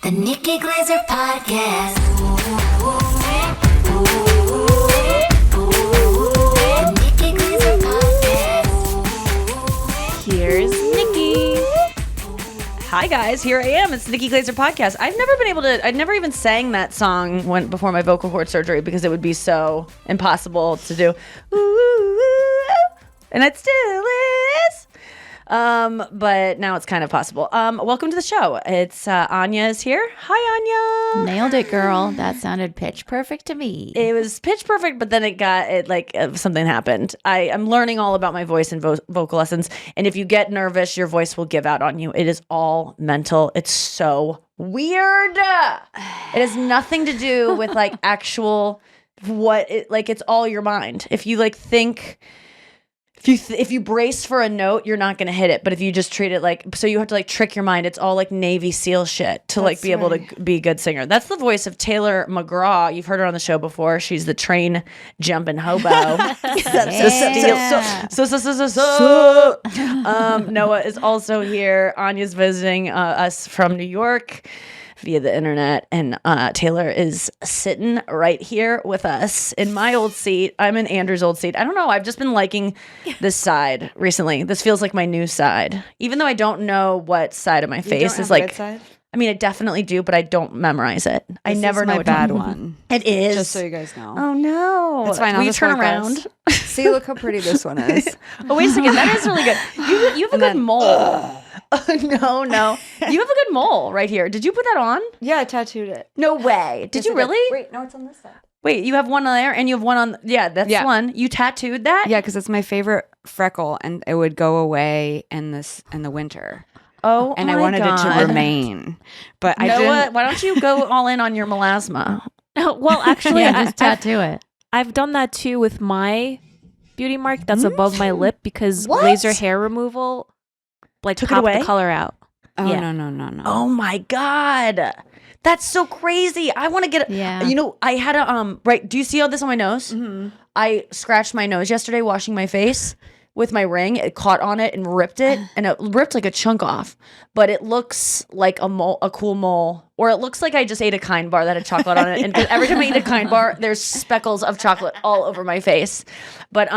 The Nikki Glaser Podcast. The Nikki Glaser Podcast. Here's Nikki. Hi guys, here I am. It's the Nikki Glaser Podcast. I'd never even sang that song before my vocal cord surgery because it would be so impossible to do. And it still is. But now it's kind of possible. Welcome to the show. It's Anya is here. Hi, Anya. Nailed it, girl. That sounded pitch perfect to me. It was pitch perfect, but then something happened. I'm learning all about my voice and vocal lessons. And if you get nervous, your voice will give out on you. It is all mental. It's so weird. It has nothing to do with actual it's all your mind. If you think. If you brace for a note, you're not going to hit it. But if you just treat it so you have to trick your mind. It's all Navy SEAL shit to be able to be a good singer. That's the voice of Taylor Mcgraw. You've heard her on the show before. She's the train jumping hobo. Noah is also here. Anya's visiting us from New York via the internet, and Taylor is sitting right here with us in my old seat. I'm in Andrew's old seat. I don't know. I've just been liking this side recently. This feels like my new side, even though I don't know what side of my face is like. Side? I mean, I definitely do, but I don't memorize it. I never know. My bad one. It is. Just so you guys know. Oh no! It's fine. Will you turn around? See, look how pretty this one is. Oh wait a second. That is really good. You have a good mole. No. You have a good mole right here. Did you put that on? Yeah, I tattooed it. No way. Did you really? Wait, no, it's on this side. Wait, you have one on there and you have one on. Yeah, that's one. You tattooed that? Yeah, because it's my favorite freckle, and it would go away in the winter. Oh, and I wanted it to remain, but I didn't. Why don't you go all in on your melasma? Well, actually, just tattoo it. I've done that too with my beauty mark that's above my lip because What? laser hair removal Took it popped away? the color out. Oh Yeah. no! Oh my god, that's so crazy! I want to get. Yeah. You know, I had a right. Do you see all this on my nose? Mm-hmm. I scratched my nose yesterday washing my face with my ring. It caught on it and ripped it, and it ripped a chunk off. But it looks like a cool mole, or it looks like I just ate a Kind bar that had chocolate on it. And every time I eat a Kind bar, there's speckles of chocolate all over my face. But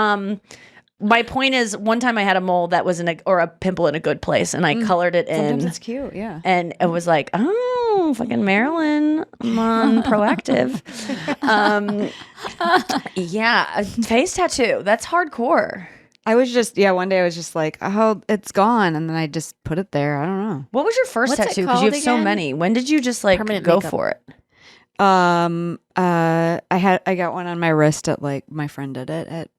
my point is, one time I had a mole that was or a pimple in a good place, and I colored it in. Sometimes it's cute, yeah. And it was like, oh, fucking Marilyn, I'm on proactive. Yeah, a face tattoo. That's hardcore. I was just one day I was just like, oh, it's gone, and then I just put it there. I don't know. What was your first What's it tattoo? Because you have called so again? many. When did you just Permanent go makeup. for it? I got one on my wrist at my friend did it at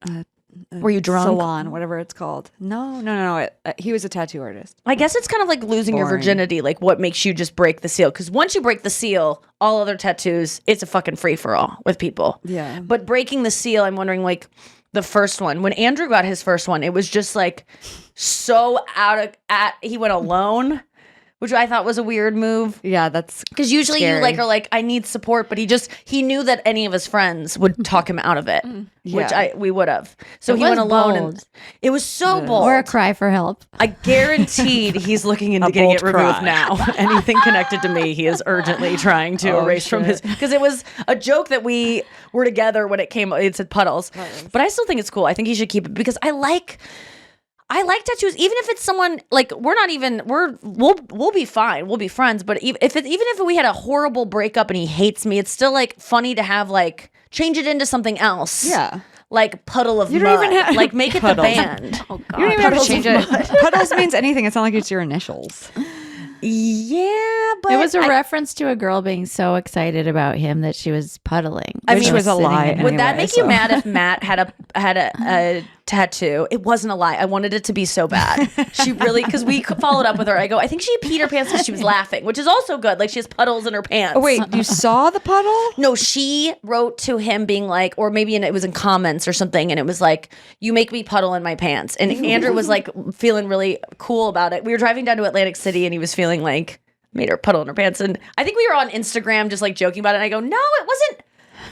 Were you drunk? salon, whatever it's called. No. He was a tattoo artist. I guess it's kind of like losing your Boring. virginity. Like, what makes you just break the seal? Because once you break the seal, all other tattoos, it's a fucking free for all with people. Yeah. But breaking the seal, I'm wondering, the first one, when Andrew got his first one, it was just so he went alone, which I thought was a weird move. Yeah, that's Because usually scary. you are I need support, but he knew that any of his friends would talk him out of it, which we would have. So It he went was alone, bold. and it was so bold. Or a cry for help. I guaranteed he's looking into A getting bold it removed cry. now. Anything connected to me, he is urgently trying to erase from his. Because it was a joke that we were together when it came. It said puddles, but I still think it's cool. I think he should keep it because I like tattoos, even if it's someone we'll be fine, we'll be friends. But even if we had a horrible breakup and he hates me, it's still funny to have change it into something else. Yeah. Like puddle of You mud. don't even have Make it the Puddles. band. Oh, God. You don't even have to Puddles change of it. Puddles means anything. It's not like it's your initials. Yeah, but It was a reference to a girl being so excited about him that she was puddling. I Which mean, was a sitting lie in her- would that anyway, make you so. mad if Matt had a tattoo? It wasn't a lie. I wanted it to be so bad. She really, because we followed up with her. I go, I think she peed her pants because she was laughing, which is also good. She has puddles in her pants. Oh wait, you saw the puddle? No, she wrote to him being or maybe it was in comments or something, and it was you make me puddle in my pants. And Andrew was feeling really cool about it. We were driving down to Atlantic City, and he was feeling made her puddle in her pants. And I think we were on Instagram just joking about it. And I go, no, it wasn't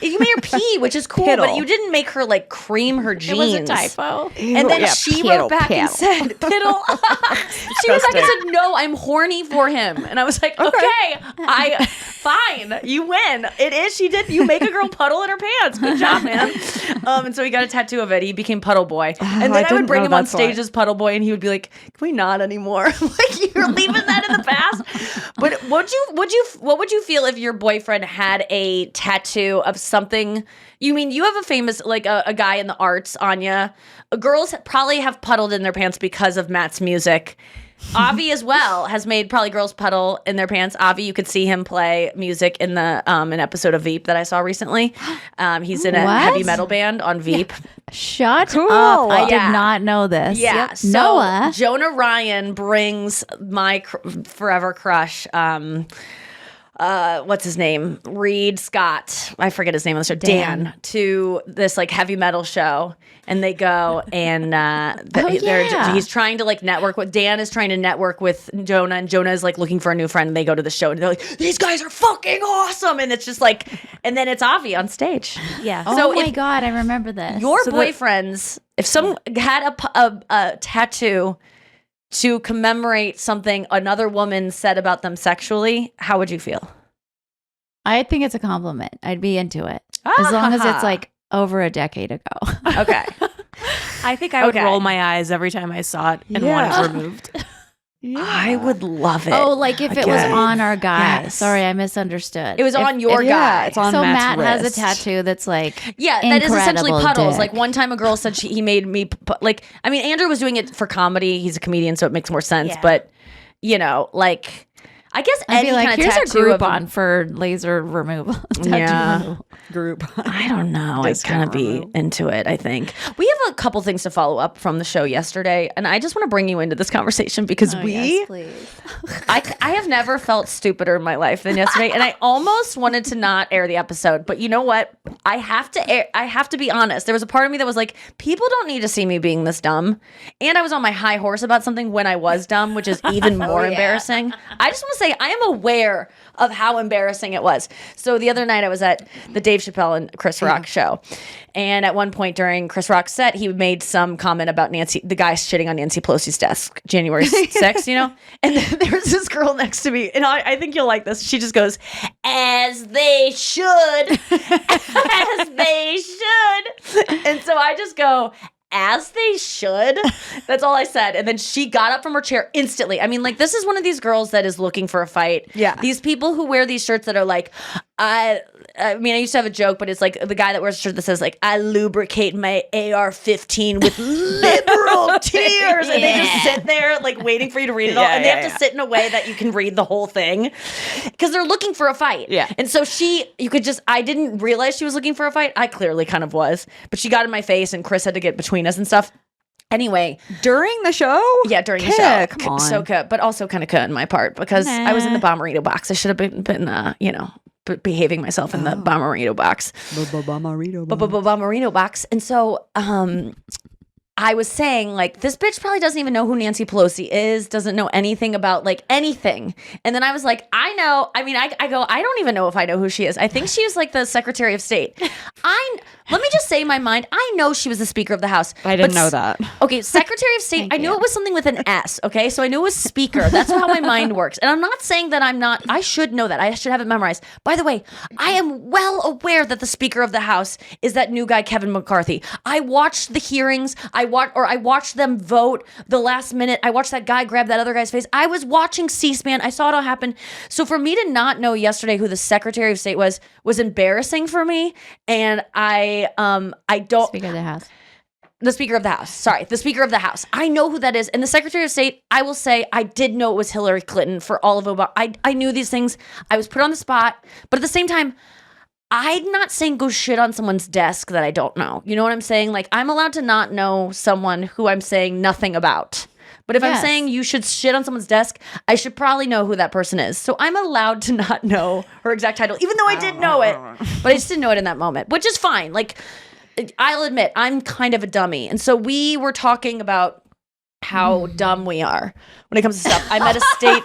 You made her pee, which is cool, but you didn't make her like cream her jeans. It was a typo. And then she wrote back and said, "Piddle." She wrote back and said, "No, I'm horny for him." And I was like, "Okay, fine, you win." It is. She did. You make a girl puddle in her pants. Good job, man. And so he got a tattoo of it. He became Puddle Boy. And then I would bring him on stage as Puddle Boy, and he would be like, "Can we not anymore?" Like, you're leaving that in the past. But what would you feel if your boyfriend had a tattoo of something? You mean you have a famous, like a guy in the arts, Anya. Girls probably have puddled in their pants because of Matt's music. Avi as well has made probably girls puddle in their pants. Avi, you could see him play music in the an episode of Veep that I saw recently. He's in a heavy metal band on Veep. Shut up. I did not know this. Yeah. So Noah. Jonah Ryan brings my forever crush, what's his name? Reed Scott. I forget his name on the show. Dan to this like heavy metal show, and they go and he's trying to like network with Dan is trying to network with Jonah, and Jonah is like looking for a new friend. And they go to the show, and they're like, "These guys are fucking awesome!" And it's just like, and then it's Avi on stage. Yeah. Oh my God, I remember this. Your boyfriends, if some had a tattoo to commemorate something another woman said about them sexually, how would you feel? I think it's a compliment. I'd be into it. As long as it's like over a decade ago. Okay. I think I would roll my eyes every time I saw it and want it removed. I would love it. Oh, like if it was on our guy. Yes. Sorry, I misunderstood. It was on your guy. Yeah, it's on so Matt's Matt has a wrist. tattoo that's like that is essentially incredible puddles. dick. Like one time a girl said he made me like, I mean, Andrew was doing it for comedy. He's a comedian, so it makes more sense. Yeah. But you know, like, I guess I'd any be like, kind of here's tattoo a of Groupon for laser removal. Yeah. removal. Group. I don't know. I'd kind of be into it, I think. We have a couple things to follow up from the show yesterday, and I just want to bring you into this conversation because Yes, please. I have never felt stupider in my life than yesterday, and I almost wanted to not air the episode, but you know what? I have to be honest. There was a part of me that was like, people don't need to see me being this dumb, and I was on my high horse about something when I was dumb, which is even more embarrassing. I just want to say I am aware of how embarrassing it was. So the other night I was at the Dave Chappelle and Chris Rock show, and at one point during Chris Rock's set, he made some comment about the guy shitting on Nancy Pelosi's desk January 6th, you know? And then there was this girl next to me, and I think you'll like this. She just goes, "As they should, as they should." And so I just go, "As they should." That's all I said. And then she got up from her chair instantly. I mean, like, this is one of these girls that is looking for a fight. Yeah. These people who wear these shirts that are like, I mean, I used to have a joke, but it's like the guy that wears a shirt that says like, "I lubricate my AR-15 with liberal tears." And they just sit there like waiting for you to read it all. And they have to sit in a way that you can read the whole thing because they're looking for a fight. Yeah. And so I didn't realize she was looking for a fight. I clearly kind of was, but she got in my face and Chris had to get between us and stuff. Anyway, During the show? yeah, during the show. Come on. So good, but also kind of good on my part because I was in the Bomberito box. I should have been behaving myself in the Bomberito box. Bomberito box. And so I was saying, like, this bitch probably doesn't even know who Nancy Pelosi is, doesn't know anything about, like, anything. And then I was like, I know. I mean, I go, I don't even know if I know who she is. I think she was, like, the Secretary of State. Let me just say in my mind, I know she was the Speaker of the House. I didn't know that. Okay, Secretary of State, I knew it was something with an S, okay? So I knew it was Speaker. That's how my mind works. And I'm not saying that I should know that. I should have it memorized. By the way, I am well aware that the Speaker of the House is that new guy, Kevin McCarthy. I watched the hearings. I watched them vote the last minute. I watched that guy grab that other guy's face. I was watching C-SPAN. I saw it all happen. So for me to not know yesterday who the Secretary of State was embarrassing for me. And I don't. Speaker of the House. The Speaker of the House. Sorry, the Speaker of the House. I know who that is. And the Secretary of State, I will say, I did know it was Hillary Clinton for all of Obama. I knew these things. I was put on the spot. But at the same time, I'm not saying go shit on someone's desk that I don't know. You know what I'm saying? Like, I'm allowed to not know someone who I'm saying nothing about. But if I'm saying you should shit on someone's desk, I should probably know who that person is. So I'm allowed to not know her exact title, even though I did know it. But I just didn't know it in that moment, which is fine. Like, I'll admit, I'm kind of a dummy. And so we were talking about how dumb we are when it comes to stuff. I'm at a state...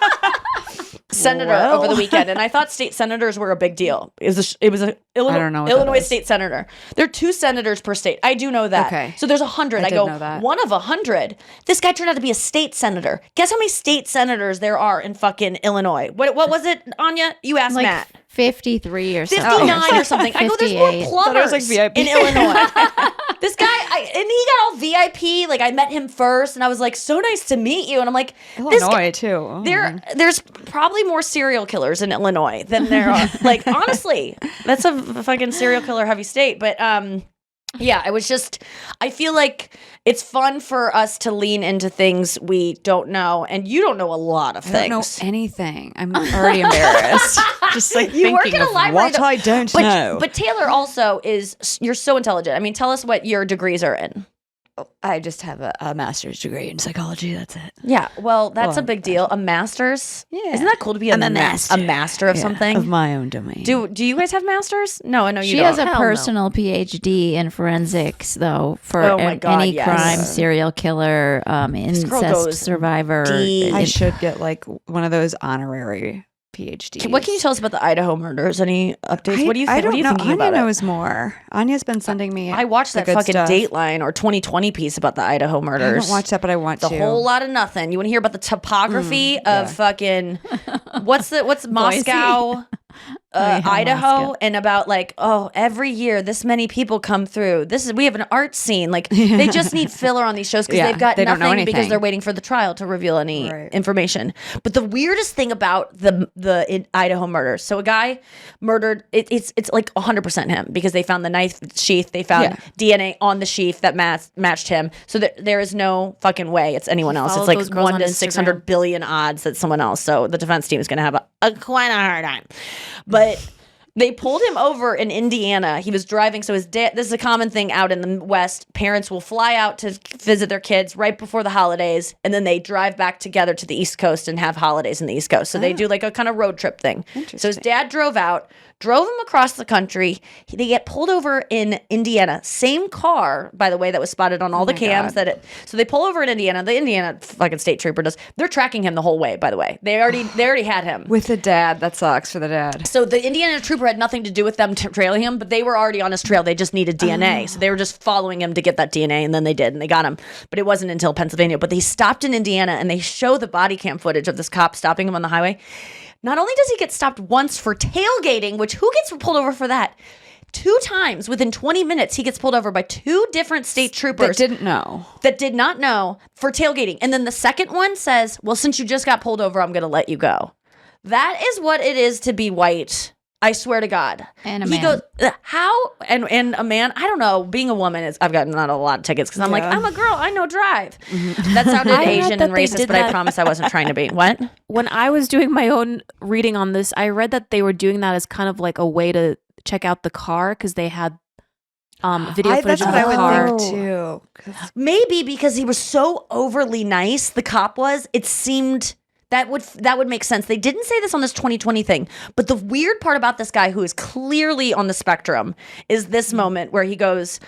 senator Well. over the weekend, and I thought state senators were a big deal. It was a Illinois, I don't know what that Illinois is. state senator. There are 2 senators per state. I do know that. Okay. So there's 100. I I did go, know that. one of 100. This guy turned out to be a state senator. Guess how many state senators there are in fucking Illinois? What was it, Anya? You asked Like Matt. 53 or something. 59 or something. I go, there's more 58. plumbers Thought it was like VIP. in Illinois. This guy, and he got all VIP. Like, I met him first, and I was like, so nice to meet you. And I'm like, this guy, Illinois too. Oh. there's probably more serial killers in Illinois than there are. Like, honestly, that's a fucking serial killer heavy state. But yeah, I feel like it's fun for us to lean into things we don't know, and you don't know a lot of I things. don't know anything. I'm already embarrassed. Just like You work thinking in a of library, what though. I don't know. But Taylor also you're so intelligent. I mean, tell us what your degrees are in. I just have a master's degree in psychology. That's it. Yeah, well, that's Well, a big deal. A master's? Yeah. Isn't that cool to be a master of Yeah, something? of my own domain. Do you guys have masters? No, I know you She don't. has a Hell no. personal PhD in forensics, though, for Oh my God, any yes. crime, serial killer, girl incest goes survivor. deep. I should get like one of those honorary PhDs. What can you tell us about the Idaho murders? Any updates? What do you think? I don't What are you know. thinking Anya about it? knows more. Anya's been sending me. I watched the that good fucking stuff. Dateline or 2020 piece about the Idaho I murders. haven't watched that, but I want The to. whole lot of nothing. You want to hear about the topography yeah. of fucking what's Moscow, yeah, Idaho, Moscow. and about like every year this many people come through. We have an art scene. Like they just need filler on these shows because Yeah, they've got they don't know nothing because anything. they're waiting for the trial to reveal any Right. information. But the weirdest thing about the Idaho murders, so a guy murdered. It's like 100% him because they found the knife sheath. They found DNA on the sheath that matched him. So there is no fucking way it's anyone else. It's followed like those girls 1 on to Instagram. 600 billion odds that someone else. So the defense team is going to have a quite a hard time. But they pulled him over in Indiana. He was driving. So his dad, this is a common thing out in the West. Parents will fly out to visit their kids right before the holidays. And then they drive back together to the East Coast and have holidays in the East Coast. So they do like a kind of road trip thing. So his dad drove him across the country. They get pulled over in Indiana. Same car, by the way, that was spotted on all the cams. So they pull over in Indiana. The Indiana fucking state trooper does. They're tracking him the whole way, by the way. They already had him. with the dad. That sucks for the dad. So the Indiana trooper had nothing to do with them trailing him, but they were already on his trail. They just needed DNA. So they were just following him to get that DNA, and then they did, and they got him. But it wasn't until Pennsylvania. But they stopped in Indiana, and they show the body cam footage of this cop stopping him on the highway. Not only does he get stopped once for tailgating, which who gets pulled over for that? 2 times within 20 minutes, he gets pulled over by 2 different state troopers That didn't know. that did not know for tailgating. And then the second one says, well, since you just got pulled over, I'm going to let you go. That is what it is to be white. I swear to God. And a he man. goes, how? And a man, I don't know. Being a woman, I've gotten not a lot of tickets because I'm like, I'm a girl. I know drive. That sounded I read Asian that and they racist, did but I that. promise I wasn't trying to be. What? When I was doing my own reading on this, I read that they were doing that as kind of like a way to check out the car because they had video footage That's of what the I would car. think too. 'Cause Maybe because he was so overly nice, the cop was, it seemed that would make sense. They didn't say this on this 2020 thing, but the weird part about this guy who is clearly on the spectrum is this moment where he goes,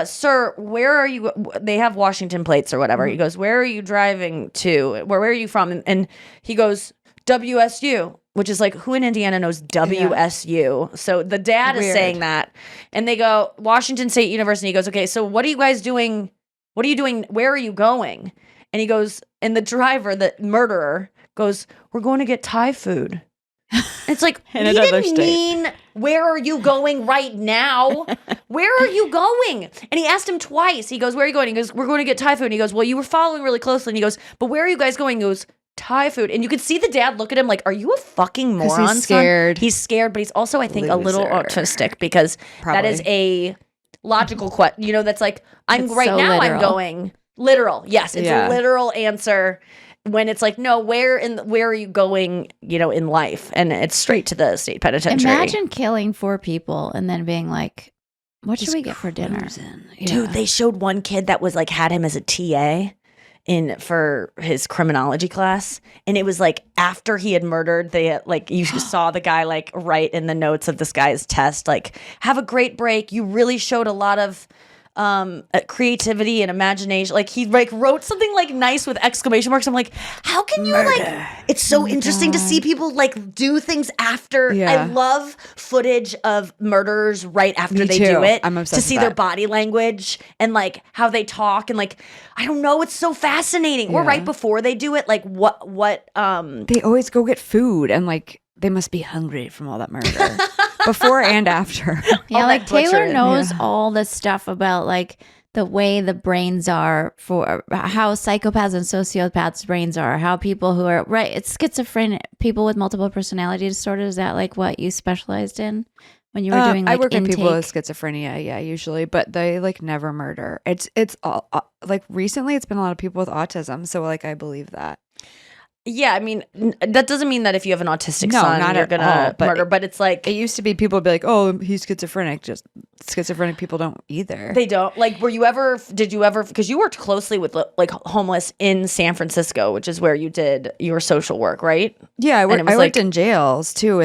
sir, where are you? They have Washington plates or whatever. He goes, where are you driving to? Where are you from? And he goes, WSU, which is like, who in Indiana knows WSU? So the dad is Weird. saying that. And they go, Washington State University. He goes, okay, so what are you guys doing? What are you doing? Where are you going? And he goes, and the driver, the murderer, goes, we're going to get Thai food. It's like, In he another didn't state. mean, where are you going right now? Where are you going? And he asked him twice. He goes, where are you going? He goes, we're going to get Thai food. And he goes, well, you were following really closely. And he goes, but where are you guys going? He goes, Thai food. And you could see the dad look at him like, are you a fucking 'Cause moron, he's son? scared. He's scared, but he's also, I think, a little Loser. autistic because that is a logical question. You know, that's like, I'm It's right so now, literal. I'm going literal. Yes, it's Yeah. a literal answer. When it's like, no, where are you going, you know, in life? And it's straight to the state penitentiary. Imagine killing 4 people and then being like, what should we get for dinner? Dude, they showed one kid that was like had him as a TA for his criminology class, and it was like after he had murdered, they had, like you saw the guy like write in the notes of this guy's test like, have a great break, you really showed a lot of creativity and imagination. Like he like wrote something like nice with exclamation marks. I'm like, how can you like? It's so interesting to see people like do things after. Yeah. I love footage of murderers right after Me they too. do it. I'm obsessed to see with their that. body language and like how they talk and like I don't know. It's so fascinating. Or Yeah. right before they do it, like what They always go get food and like they must be hungry from all that murder before and after. Yeah, all like that Taylor butchering. knows all this stuff about like the way the brains are for how psychopaths and sociopaths' brains are, how people who are it's schizophrenic, people with multiple personality disorder. Is that like what you specialized in when you were doing like I work intake? with people with schizophrenia, yeah, usually, but they like never murder. It's all like recently it's been a lot of people with autism, so like I believe that. Yeah, I mean, that doesn't mean that if you have an autistic No, son, not you're at gonna all, but murder. But it's like It used to be people would be like, "Oh, he's schizophrenic." Just schizophrenic people don't either. they don't like. Did you ever? Because you worked closely with like homeless in San Francisco, which is where you did your social work, right? Yeah, I it was worked like- in jails too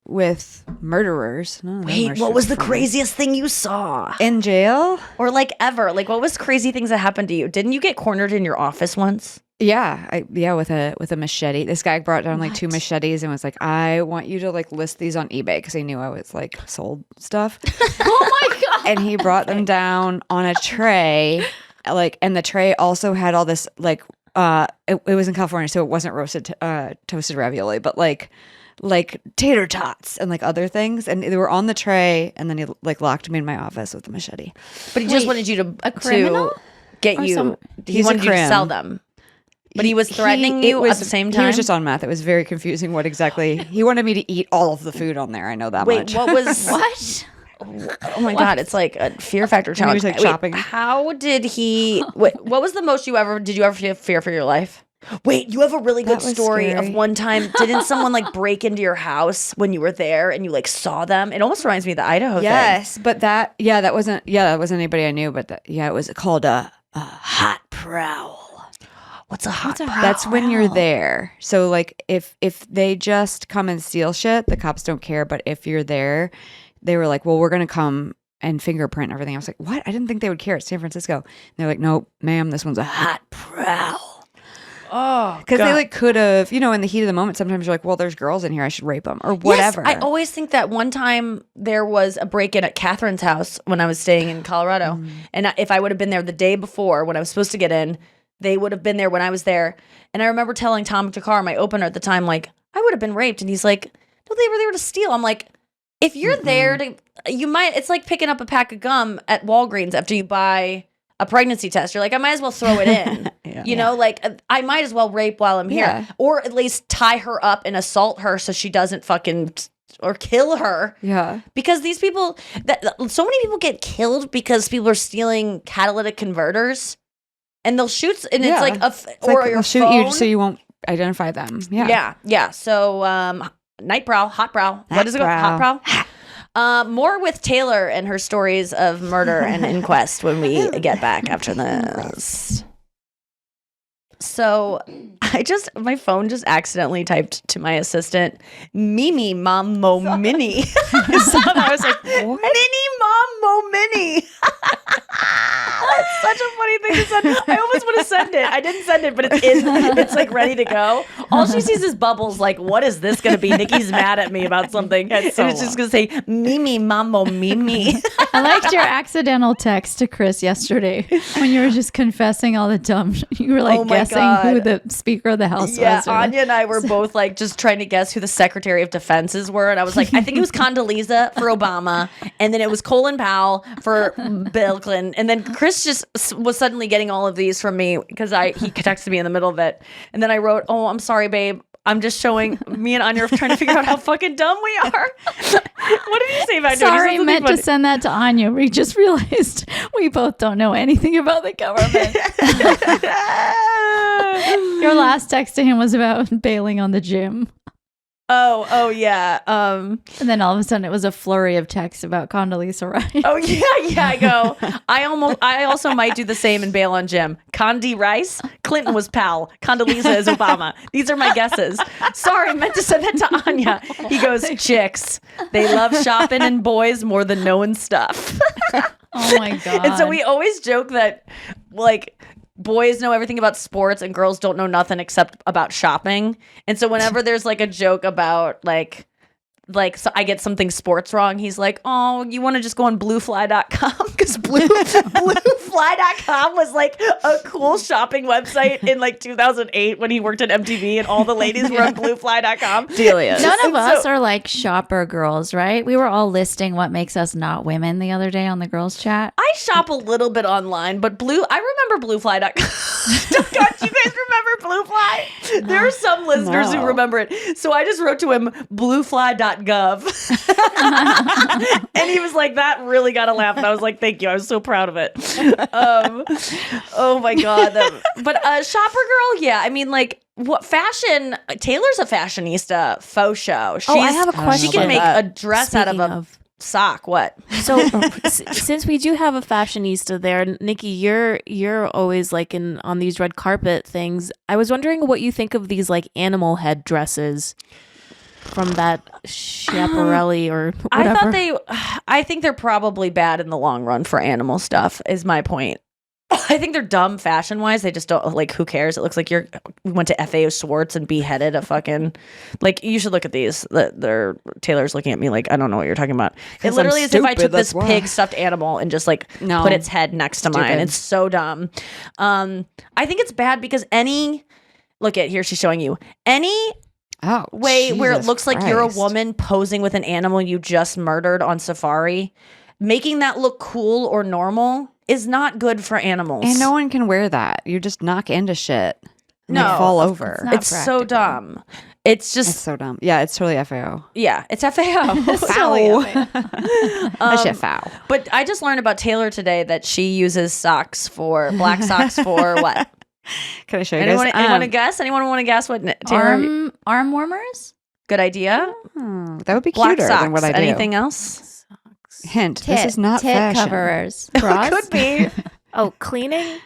with murderers. None of them Wait, are what was the schizophrenic. craziest thing you saw? in jail? Or like ever? Like what was crazy things that happened to you? Didn't you get cornered in your office once? Yeah, with a machete. This guy brought down like 2 machetes and was like, "I want you to like list these on eBay," because he knew I was like sold stuff. Oh my god! And he brought them down on a tray, like, and the tray also had all this like it was in California, so it wasn't roasted toasted ravioli, but like tater tots and like other things, and they were on the tray, and then he like locked me in my office with a machete. But he just wanted you to criminal? get Or you. some- He He's a wanted you to crim. sell them. But he was threatening you at the same time. He was just on meth. It was very confusing what exactly he wanted me to eat all of the food on there. I know that Wait, much. what was What? Oh my god, it's like a fear factor challenge. like, Wait, chopping. how did he? Wait, what was the most did you ever feel fear for your life? Wait, you have a really good That was story scary. of one time. Didn't someone like break into your house when you were there and you like saw them? It almost reminds me of the Idaho thing. Yes, but that wasn't anybody I knew, but it was called a hot prowl. What's a hot? That's when you're there. So like if they just come and steal shit, the cops don't care. But if you're there, they were like, "Well, we're gonna come and fingerprint everything." I was like, "What? I didn't think they would care." It's San Francisco. And they're like, "No, ma'am, this one's a hot prowl." Oh, Because they like could have, in the heat of the moment, sometimes you're like, "Well, there's girls in here, I should rape them," or whatever. Yes, I always think that one time there was a break-in at Catherine's house when I was staying in Colorado. And if I would have been there the day before when I was supposed to get in, they would have been there when I was there. And I remember telling Tom Jakar, my opener at the time, like, I would have been raped. And he's like, no, they were there to steal. I'm like, if you're there to, you might, it's like picking up a pack of gum at Walgreens after you buy a pregnancy test. You're like, I might as well throw it in. You know, like I might as well rape while I'm here. Yeah. Or at least tie her up and assault her so she doesn't or kill her. Yeah. Because these people, so many people get killed because people are stealing catalytic converters. And they'll shoot, and it's like It's or like, your they'll shoot phone. you so you won't identify them. Yeah. So, night prowl, hot prowl. What is it called? Hot prowl. More with Taylor and her stories of murder and inquest when we get back after this. So, my phone just accidentally typed to my assistant, Mimi Mommo Mini. So I was like, Mini Mommo Mini. That's such a funny thing to send. I almost want to send it. I didn't send it, but it's like ready to go. All she sees is bubbles. Like, what is this going to be? Nikki's mad at me about something. And it's just going to say, Mimi Mommo Mimi. I liked your accidental text to Chris yesterday when you were just confessing all the dumb. You were like Oh my guessing God. who the Speaker of the House Yeah, was. or Anya and I were both like just trying to guess who the Secretary of Defenses were. And I was like, I think it was Condoleezza for Obama. And then it was Colin Powell for Bill Clinton. And then Chris just was suddenly getting all of these from me because he texted me in the middle of it. And then I wrote, oh, I'm sorry, babe. I'm just showing me and Anya are trying to figure out how fucking dumb we are. What did you say back to it? You said Sorry, something meant funny. to send that to Anya. We just realized we both don't know anything about the government. Your last text to him was about bailing on the gym. Oh yeah. And then all of a sudden it was a flurry of texts about Condoleezza Rice. Oh yeah. I go. I also might do the same and bail on Jim. Condi Rice, Clinton was Powell, Condoleezza is Obama. These are my guesses. Sorry, I meant to send that to Anya. He goes, chicks. They love shopping and boys more than knowing stuff. Oh my god. And so we always joke that like boys know everything about sports and girls don't know nothing except about shopping. And so whenever there's like a joke about like so I get something sports wrong, he's like, oh, you want to just go on bluefly.com? Because bluefly.com was like a cool shopping website in like 2008 when he worked at MTV and all the ladies were on bluefly.com. Delia. None of us are like shopper girls, right? We were all listing what makes us not women the other day on the girls chat. I shop a little bit online, but I remember bluefly.com. Don't you guys remember Bluefly? There are some listeners who remember it. So I just wrote to him, bluefly.gov. And he was like, that really got a laugh. And I was like, thank you. I was so proud of it. Oh my God. But shopper girl, yeah. I mean, like, what fashion? Taylor's a fashionista, faux show. I have a question. She can make a dress out of Speaking a sock. What? So since we do have a fashionista there, Nikki, you're always like on these red carpet things. I was wondering what you think of these like animal head dresses from that Schiaparelli or whatever. I think they're probably bad in the long run for animal stuff is my point. I think they're dumb fashion wise. They just don't like, who cares? It looks like we went to FAO Swartz and beheaded a fucking, like, you should look at these. Taylor's looking at me like, I don't know what you're talking about. It literally is if I took this pig stuffed animal and just like put its head next to mine. It's so dumb. I think it's bad because look at here, she's showing you any way where it looks like you're a woman posing with an animal you just murdered on safari, making that look cool or normal is not good for animals. And no one can wear that. You just knock into shit. And No. you fall over. It's so dumb. It's just so dumb. Yeah, it's totally FAO. Yeah, it's FAO. That shit foul. But I just learned about Taylor today that she uses black socks for what? Can I show you Anyone guys? want to guess? Anyone want to guess what Taylor? Arm warmers? Good idea. That would be Black cuter socks. than what I do. Anything else? Hint, this is not tit fashion. coverers. Bras? Could be. Oh, cleaning?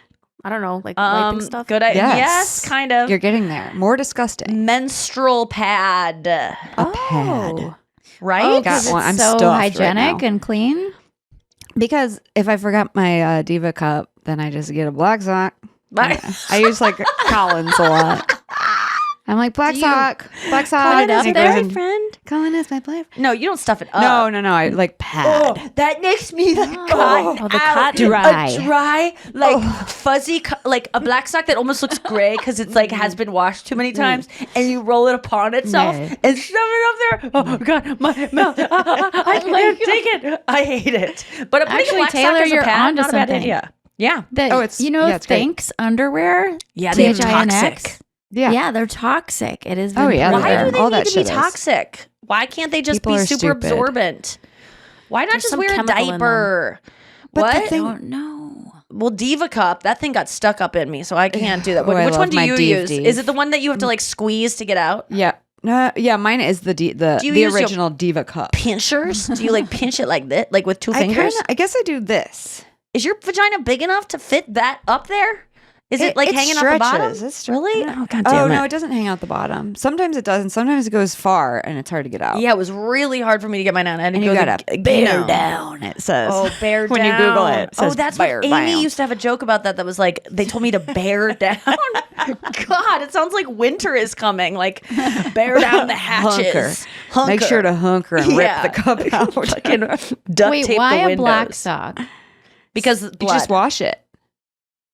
I don't know, like wiping stuff. Good idea. Yes, kind of. You're getting there. More disgusting. Menstrual pad. A pad. Right? Oh, Got 'cause one. it's I'm so stuffed right hygienic now. and clean. Because if I forgot my Diva cup, then I just get a black sock. Right. I use like Collins a lot. I'm like, black sock. Colin And is he there? goes in- Friend? Colin is my boyfriend. No, you don't stuff it up. No. I like pad. Oh, that makes me the cotton the out. cotton. Dry. A dry, like fuzzy, like a black sock that almost looks gray because it's like has been washed too many times, and you roll it upon itself and shove it up there. Oh God, my mouth! I can't take it. I hate it. But putting Actually, a black Taylor, sock as a you're pad, onto not a bad something. idea. Yeah, it's great. Thinx underwear? yeah, they're THINX? toxic. Yeah, they're toxic. It is. Oh, yeah, been Why do they All need that to be shit is. toxic? Why can't they just People be are super stupid. absorbent? Why not There's just some wear a chemical in them. diaper? But the What? I thing- don't know. Well, Diva Cup, that thing got stuck up in me, so I can't do that. Oh, I Which love one do my you Div use? Div. Is it the one that you have to like squeeze to get out? Yeah. Mine is the you use your original Diva cup. Pinchers? Do you like pinch it like that, like with two fingers? I guess I do this. Is your vagina big enough to fit that up there? Is it like hanging out the bottom? Really? Oh God Oh damn no, it! it doesn't hang out the bottom. Sometimes it does, and sometimes it goes far, and it's hard to get out. Yeah, it was really hard for me to get mine out. I had to and go you to gotta bear down. It says. Oh, bear when down. you Google it. It Oh, says that's what bear Amy down. used to have a joke about that was like, they told me to bear down. God, it sounds like winter is coming. Like, bear down the hatches. Hunker. Make sure to hunker and Yeah. rip the cup out. Fucking duct Wait, tape why the a black windows. sock? Because You blood. just wash it.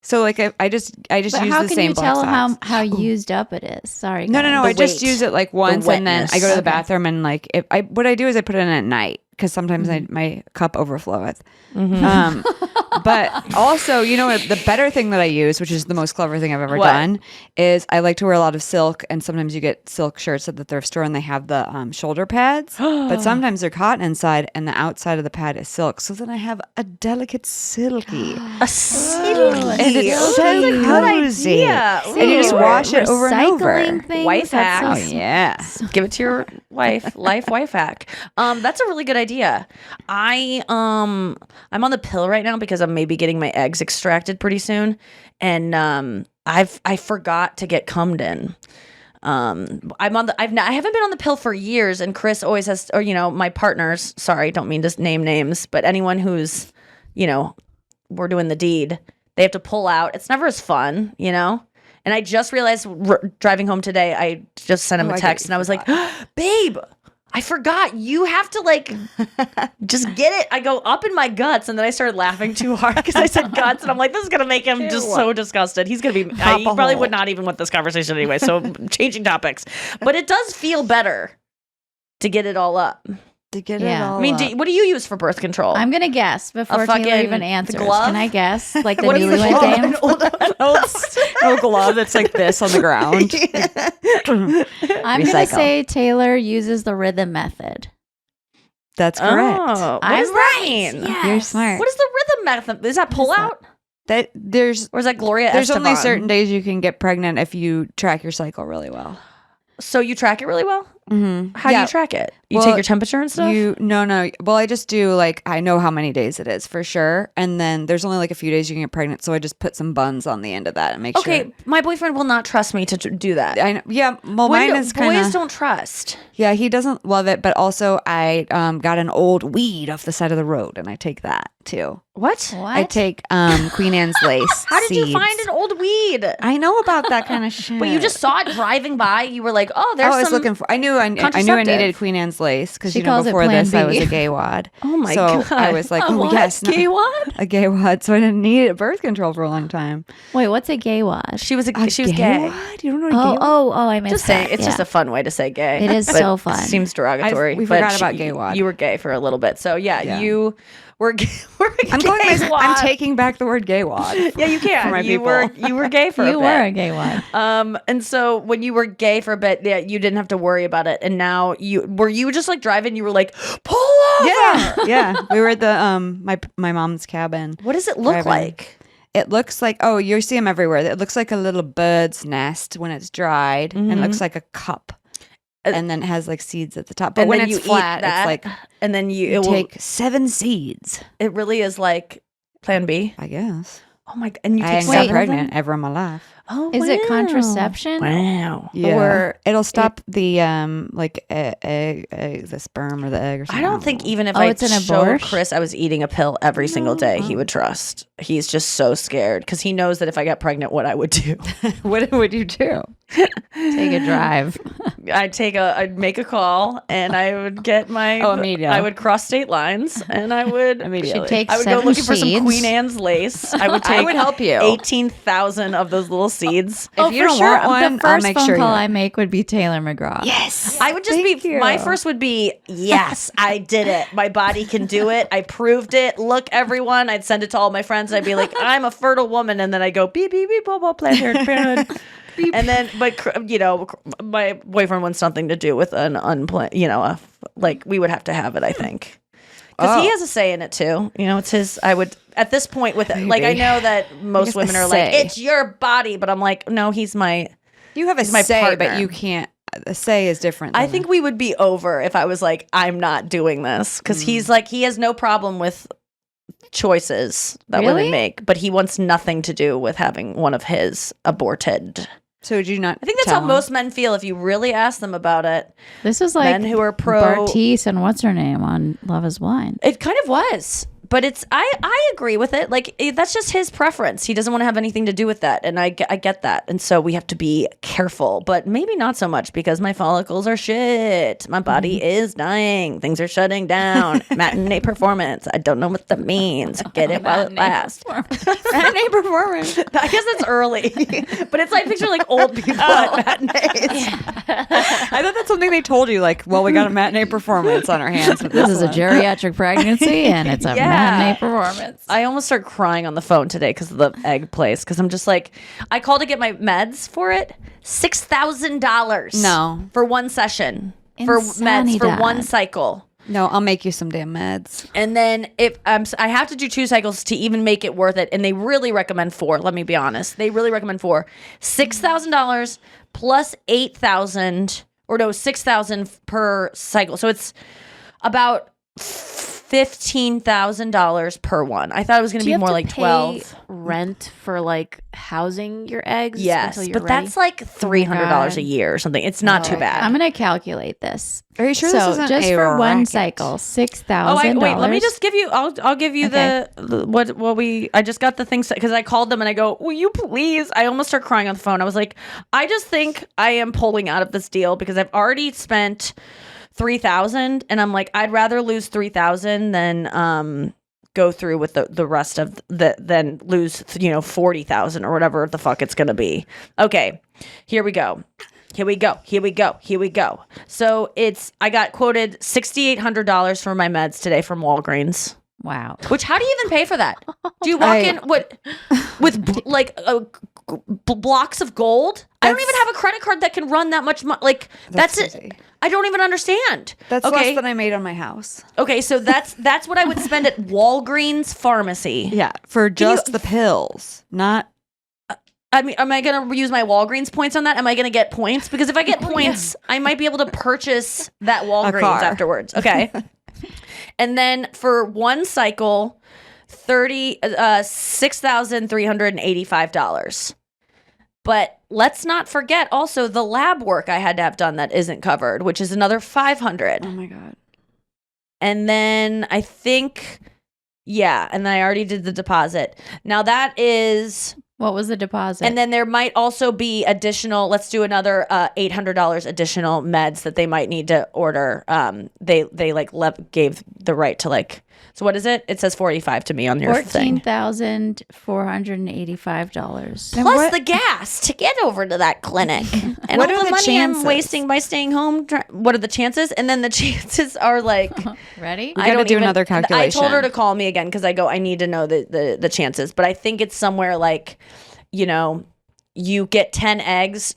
So like I just But use how the can same you black tell socks. how used up it is? Sorry. No. guys. I just weight. use it like once, and then I go to wetness. the bathroom and like what I do is I put it in at night because sometimes my cup overfloweth. But also, you know, the better thing that I use, which is the most clever thing I've ever What? done, is I like to wear a lot of silk, and sometimes you get silk shirts at the thrift store and they have the shoulder pads, but sometimes they're cotton inside and the outside of the pad is silk. So then I have a delicate silky. a silky. And it's Oh, so that's a good cozy. idea. And you just Ooh. wash it over and over. Recycling things? Wife That's so hack. Oh yeah. Give it to your wife. Wife hack. That's a really good idea. I'm on the pill right now because I'm maybe getting my eggs extracted pretty soon, and I forgot to get cummed in. I haven't been on the pill for years, and Chris always has, or you know, my partners. Sorry, don't mean to name names, but anyone who's we're doing the deed, they have to pull out. It's never as fun, And I just realized driving home today, I just sent him a text and I was like, babe, I forgot. You have to just get it. I go up in my guts. And then I started laughing too hard because I said guts. And I'm like, this is going to make him just so disgusted. He's going to be, he probably would not even want this conversation anyway. So changing topics. But it does feel better to get it all up. To get it all I mean, up. what do you use for birth control? I'm gonna guess before fucking Taylor even answers. glove? Can I guess? Like the What is the newlywed glove? game? An old glove that's like this on the ground. I'm gonna Recycle. say Taylor uses the rhythm method. That's correct. Oh, what I'm does that right. mean? Yes. You're smart. What is the rhythm method? Is that pull out? That there's Or is that Gloria there's only Estefan? certain days you can get pregnant if you track your cycle really well. So you track it really well? Mm-hmm. How do you track it? You Well, take your temperature and stuff? No. Well, I just do I know how many days it is for sure, and then there's only a few days you can get pregnant, so I just put some buns on the end of that and make sure. Okay, my boyfriend will not trust me to do that. I know. Yeah, well, mine is kind boys of. don't trust. Yeah, he doesn't love it, but also I got an old weed off the side of the road, and I take that too. What? I take Queen Anne's lace. How did you seeds. find an old weed? I know about that kind of shit. But you just saw it driving by. You were like, "Oh, there's I was some." looking for. I knew I contraceptive. needed Queen Anne's lace because She calls it before Plan this I B. was a gay wad. Oh my so god! I was like, A oh what? yes, Gay wad? a gay wad. So I didn't need birth control for a long time. Wait, what's a gay wad? She was A she was gay gay. wad? You don't know what a gay wad? Oh, I missed Just saying, that. it's just a fun way to say gay. It is but so fun. It seems derogatory. We but forgot about gay wad. You were gay for a little bit, so yeah. You were. I'm I'm taking back the word gay wad. Yeah, you can. For my you people. were gay for a bit. You were a gay wad. And so when you were gay for a bit, yeah, you didn't have to worry about it. And now you just like driving, you were like, pull over. Yeah. We were at the my mom's cabin. What does it look Driving. like? It looks like you see them everywhere. It looks like a little bird's nest when it's dried, and it looks like a cup. And then it has seeds at the top. But And when then it's you eat flat, that, it's and then you take 7 seeds. It really is like Plan B. I guess. Oh my! And you I take ain't got 7 of them? pregnant ever in my life. Oh, Is it wow. contraception? Wow. Yeah. Or it'll stop the egg, the sperm or the egg or I something. don't think even if Oh, I it's an showed abortion? Chris I was eating a pill every single day, he would trust. He's just so scared because he knows that if I got pregnant, what I would do. What would you do? take a drive? I'd make a call and I would get my. immediately. I would cross state lines and I would Immediately. She'd take I would go 7 looking for some seeds. Queen Anne's lace. I would take. I would help you. 18,000 of those little seeds. If you don't want one, the first I'll make phone sure call you. I make would be Taylor Mcgraw. Yes. I would just Thank my you. first would be, yes, I did it. My body can do it. I proved it. Look, everyone. I'd send it to all my friends. I'd be like, I'm a fertile woman. And then I go, beep, beep, beep, blah, blah, Planned Parenthood. And then, but, my boyfriend wants something to do with an unplanned, we would have to have it, I think. Because he has a say in it too. It's his, I would, at this point with it, I know that most guess women a are like, say. it's your body. But I'm like, no, he's my. You have a my say, partner. but you can't. A say is different. I than think we would be over if I was like, I'm not doing this. Because he's like, he has no problem with choices that Really? women make, but he wants nothing to do with having one of his aborted. So would you not? I think that's how most men feel if you really ask them about it. This is like Men who are pro. Bartiz and what's her name on Love Is Blind. It kind of was. But it's I agree with it. That's just his preference. He doesn't want to have anything to do with that. And I get that. And so we have to be careful. But maybe not so much because my follicles are shit. My body is dying. Things are shutting down. Matinee performance. I don't know what that means. Get it while it lasts. matinee performance? I guess it's early. But it's like picture old people at matinees. I thought that's something they told you. We got a matinee performance on our hands. With This is a one. geriatric pregnancy and it's a Yeah. matinee performance. I almost start crying on the phone today because of the egg place. Because I'm just like, I called to get my meds for it. $6,000. No. For one session. For meds for one cycle. No, I'll make you some damn meds. And then if I have to do 2 cycles to even make it worth it. And they really recommend 4. Let me be honest. They really recommend 4. $6,000 plus 8,000 or no, 6,000 per cycle. So it's about $15,000 per one. I thought it was going to Do be you have more to like pay 12. rent for like housing your eggs? Yes, until you're but ready? that's like $300 God. a year or something. It's not too bad. I'm gonna calculate this. Are you sure so this isn't just a for one racket? cycle, Oh, $6,000. wait. Let me just give you. I'll give you Okay. what we. I just got the thing because I called them and I go, will you please? I almost start crying on the phone. I was like, I just think I am pulling out of this deal because I've already spent $3,000, and I'm like, I'd rather lose $3,000 than go through with the rest of than lose $40,000 or whatever the fuck it's gonna be. Okay, here we go. So I got quoted $6,800 for my meds today from Walgreens. Wow. Which, how do you even pay for that? Do you walk in with blocks of gold? I don't even have a credit card that can run that much money. Like that's it. crazy. I don't even understand. That's okay. less than I made on my house. Okay, so that's what I would spend at Walgreens pharmacy. Yeah, for just the pills, not. I mean, am I going to use my Walgreens points on that? Am I going to get points? Because if I get points, I might be able to purchase that Walgreens car. afterwards. Okay. And then for one cycle, $6,385. But let's not forget also the lab work I had to have done that isn't covered, which is another $500. Oh my God. And then I think, and I already did the deposit. Now that is. What was the deposit? And then there might also be additional, let's do another $800 additional meds that they might need to order. They gave the right to so what is it? It says 45 to me on your thing. $14,485. Plus the gas to get over to that clinic. And What all are the the money chances? I'm wasting by staying home. What are the chances? And then the chances are Ready? We gotta do another calculation. I told her to call me again because I need to know the chances. But I think it's somewhere you get 10 eggs.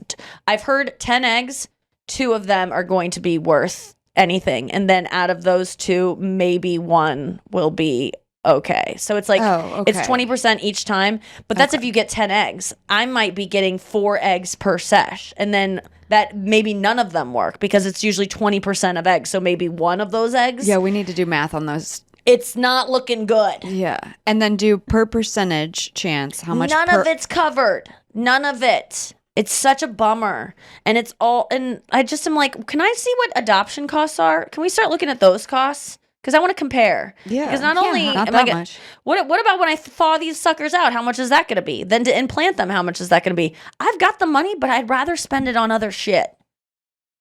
I've heard 10 eggs, 2 of them are going to be worth anything. And then out of those 2, maybe 1 will be okay. So it's it's 20% each time. But that's if you get 10 eggs. I might be getting 4 eggs per sesh. And then that maybe none of them work because it's usually 20% of eggs. So maybe 1 of those eggs. Yeah, we need to do math on those. It's not looking good. Yeah, and then do per percentage chance how much. None of it's covered. None of it. It's such a bummer. And it's all, and I just am like, can I see what adoption costs are? Can we start looking at those costs? Because I want to compare. Yeah. Because not only not am that I gonna, much. what about when I thaw these suckers out? How much is that going to be? Then to implant them, how much is that going to be? I've got the money, but I'd rather spend it on other shit.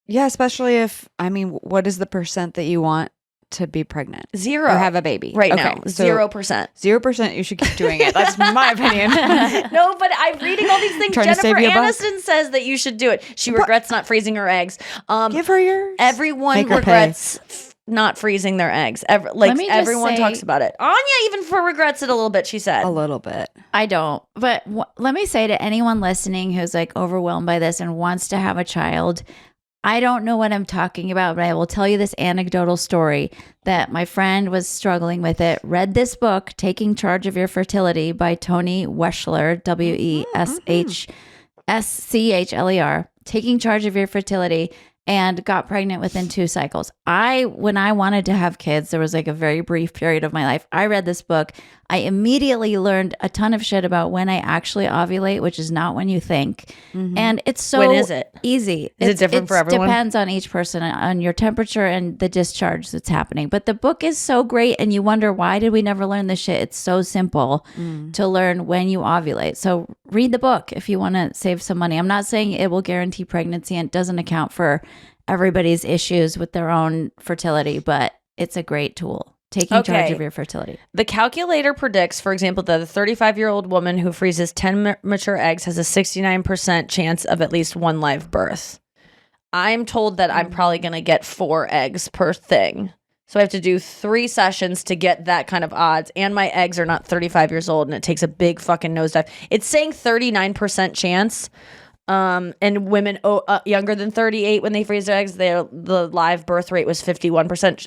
Yeah, especially if what is the percent that you want to be pregnant? 0. Or have a baby right Okay, now. so 0%. 0%. You should keep doing it. That's my opinion. No, but I'm reading all these things. Trying to Jennifer save you a buck? Aniston says that you should do it. She regrets not freezing her eggs. Give her yours. Everyone Make her regrets not freezing their eggs. Let me just Everyone say- talks about it. Anya even regrets it a little bit. She said, a little bit. I don't. But let me say to anyone listening who's overwhelmed by this and wants to have a child, I don't know what I'm talking about, but I will tell you this anecdotal story that my friend was struggling with it. Read this book, Taking Charge of Your Fertility by Tony Weschler, Weshschler, Taking Charge of Your Fertility, and got pregnant within 2 cycles. When I wanted to have kids, there was a very brief period of my life. I read this book. I immediately learned a ton of shit about when I actually ovulate, which is not when you think. And it's so When is it? easy. Is it different for everyone? Depends on each person, on your temperature and the discharge that's happening. But the book is so great, and you wonder, why did we never learn this shit? It's so simple to learn when you ovulate. So read the book if you want to save some money. I'm not saying it will guarantee pregnancy, and it doesn't account for everybody's issues with their own fertility, but it's a great tool. Taking charge of your fertility. the calculator predicts, for example, that the 35-year-old woman who freezes 10 mature eggs has a 69% chance of at least 1 live birth. I'm told that I'm probably going to get 4 eggs per thing. So I have to do 3 sessions to get that kind of odds. And my eggs are not 35 years old, and it takes a big fucking nosedive. It's saying 39% chance. And women younger than 38 when they freeze their eggs, the live birth rate was 51%.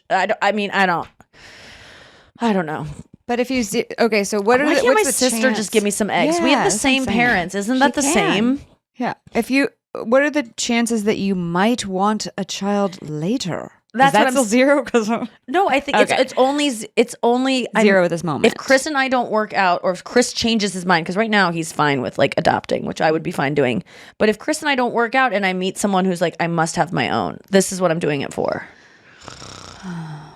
I don't know. But if you see, okay, so what are Why the, can't what's my the sister chance? just give me some eggs? We have the that's same what I'm saying. parents. Isn't that the same? Yeah. What are the chances that you might want a child later? That's Is that what I'm still zero? Because No, I think Okay. it's only zero at this moment. If Chris and I don't work out, or if Chris changes his mind, because right now he's fine with like adopting, which I would be fine doing. But if Chris and I don't work out, and I meet someone who's like, I must have my own, this is what I'm doing it for.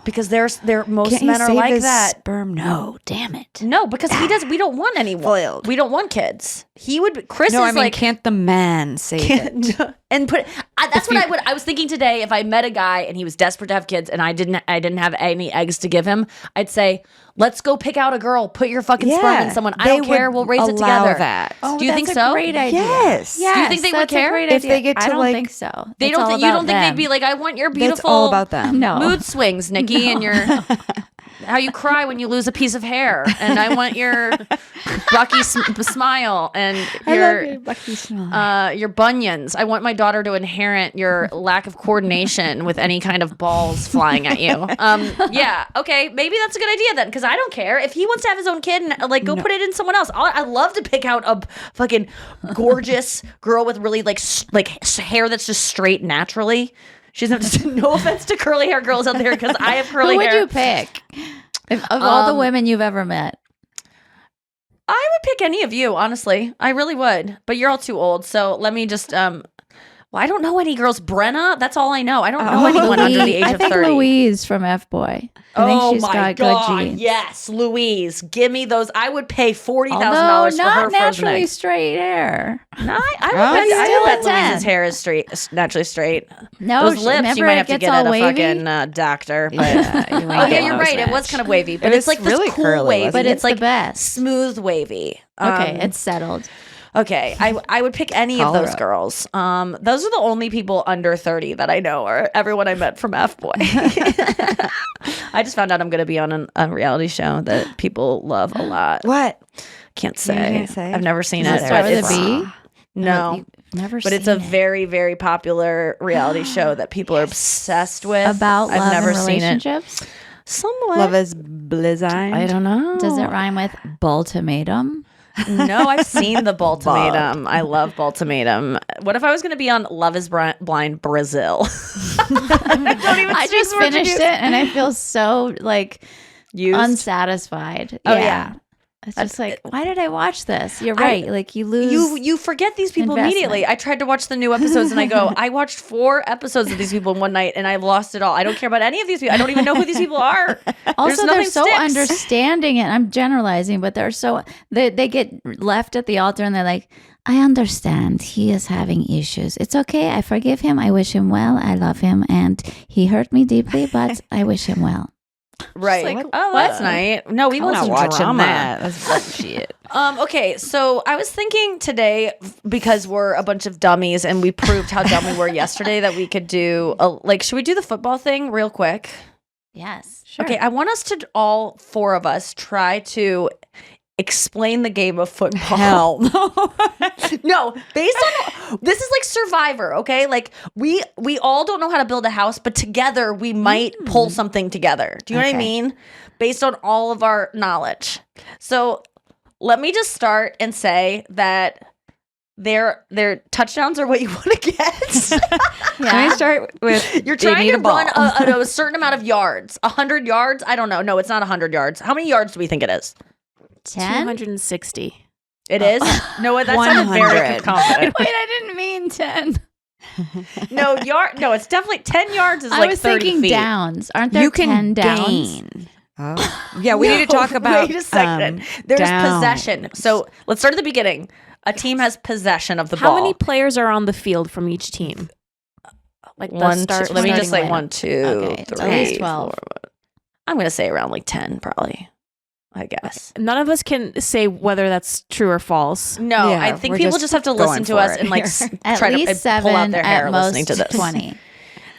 Because most Can't men you are save like his that. Sperm? No, damn it. No, because he does. We don't want anyone. Foiled. We don't want kids. He would. Chris No, is I mean, like can't the man save it? and put. That's what I would. I was thinking today. If I met a guy and he was desperate to have kids, and I didn't have any eggs to give him, I'd say, let's go pick out a girl. Put your fucking sperm in someone. I they don't care. would We'll raise it allow together. that. Oh, Do you think that's so? a great idea. Yes. Yes. Do you think they would that's a care? great If they idea. get to, I don't like- think so. They It's don't. all Think, you about don't think them. they'd be like, I want your beautiful. That's all about them. No. Mood swings, Nikki, and your how you cry when you lose a piece of hair, and I want your Bucky smile and your bunions. I want my daughter to inherit your lack of coordination with any kind of balls flying at you. Yeah, okay, maybe that's a good idea then, because I don't care if he wants to have his own kid and like go put it in someone else. I love to pick out a fucking gorgeous girl with really like hair that's just straight naturally. She's no offense to curly hair girls out there, because I have curly Who would hair. you pick of all the women you've ever met? I would pick any of you, honestly. I really would. But you're all too old, so let me just I don't know any girls. Brenna, that's all I know. I don't know anyone under the age I of think 30. Louise from F-Boy. I think she's got good genes. Yes, Louise. Give me those. I would pay $40,000 Although for her not frozen naturally eggs. straight hair. No, I still bet a 10. Louise's hair is naturally straight. No, Those lips, remember you might it have to gets get all at a wavy? fucking doctor. But Yeah, yeah, you're right. It was kind of wavy, but It it's was like really this cool curly, wavy. wasn't But it? it's like the best. smooth wavy. Okay, it's settled. Okay, I would pick any of Call her those up. girls. Those are the only people under 30 that I know, or everyone I met from F-Boy. I just found out I'm going to be on a reality show that people love a lot. What? Can't You say. can't say? I've never seen Does it. it start but with it's- a B? No. You've never But it's seen a it. very, very popular reality show that people are obsessed with. About I've love never and seen it. relationships. Somewhat. Love is blizzard. I don't know. Does it rhyme with ultimatum? No, I've seen the Baltimatum. I love Baltimatum. What if I was going to be on Love is Blind Brazil? I just finished it and I feel so like Used? unsatisfied. Oh, yeah. It's just like, why did I watch this? You're right. Like you lose. You forget these people investment. immediately. I tried to watch the new episodes and I go, I watched 4 episodes of these people in one night and I lost it all. I don't care about any of these people. I don't even know who these people are. Also, nothing they're so sticks. understanding, and I'm generalizing, but they're so they get left at the altar and they're like, I understand he is having issues. It's okay. I forgive him. I wish him well. I love him, and he hurt me deeply, but I wish him well. Right. like, oh, that's nice. No, we want I'm some not watching drama. that. That's bullshit. Okay, so I was thinking today, because we're a bunch of dummies and we proved how dumb we were yesterday, that we could do should we do the football thing real quick? Yes, sure. Okay, I want us to all 4 of us try to explain the game of football. Hell No, based on this is like Survivor, okay? Like we all don't know how to build a house, but together we might pull something together. Do you know what I Okay. mean? Based on all of our knowledge. So let me just start and say that their touchdowns are what you want to get. Can we start with You're they trying need to a ball. run a certain amount of yards. 100 yards? I don't know. No, it's not 100 yards. How many yards do we think it is? 10. 260. It is? No, that sounded very 100. confident. Wait, I didn't mean 10. No, it's definitely 10 yards is I like was 30 thinking feet. downs. Aren't there you can 10 downs? gain. Oh. Yeah, we need to talk about. Wait a second. There's possession. So let's start at the beginning. A team has possession of the How ball. many players are on the field from each team? Like the One, start. two, let me just say starting lineup. 1, 2, Okay, 3, at least 12. 4. I'm going to say around like 10, probably. I guess. None of us can say whether that's true or false. No, Yeah, I think we're people just just have to listen going to for us it and like here. At try least to 7, pull out their hair at listening most to this. 20.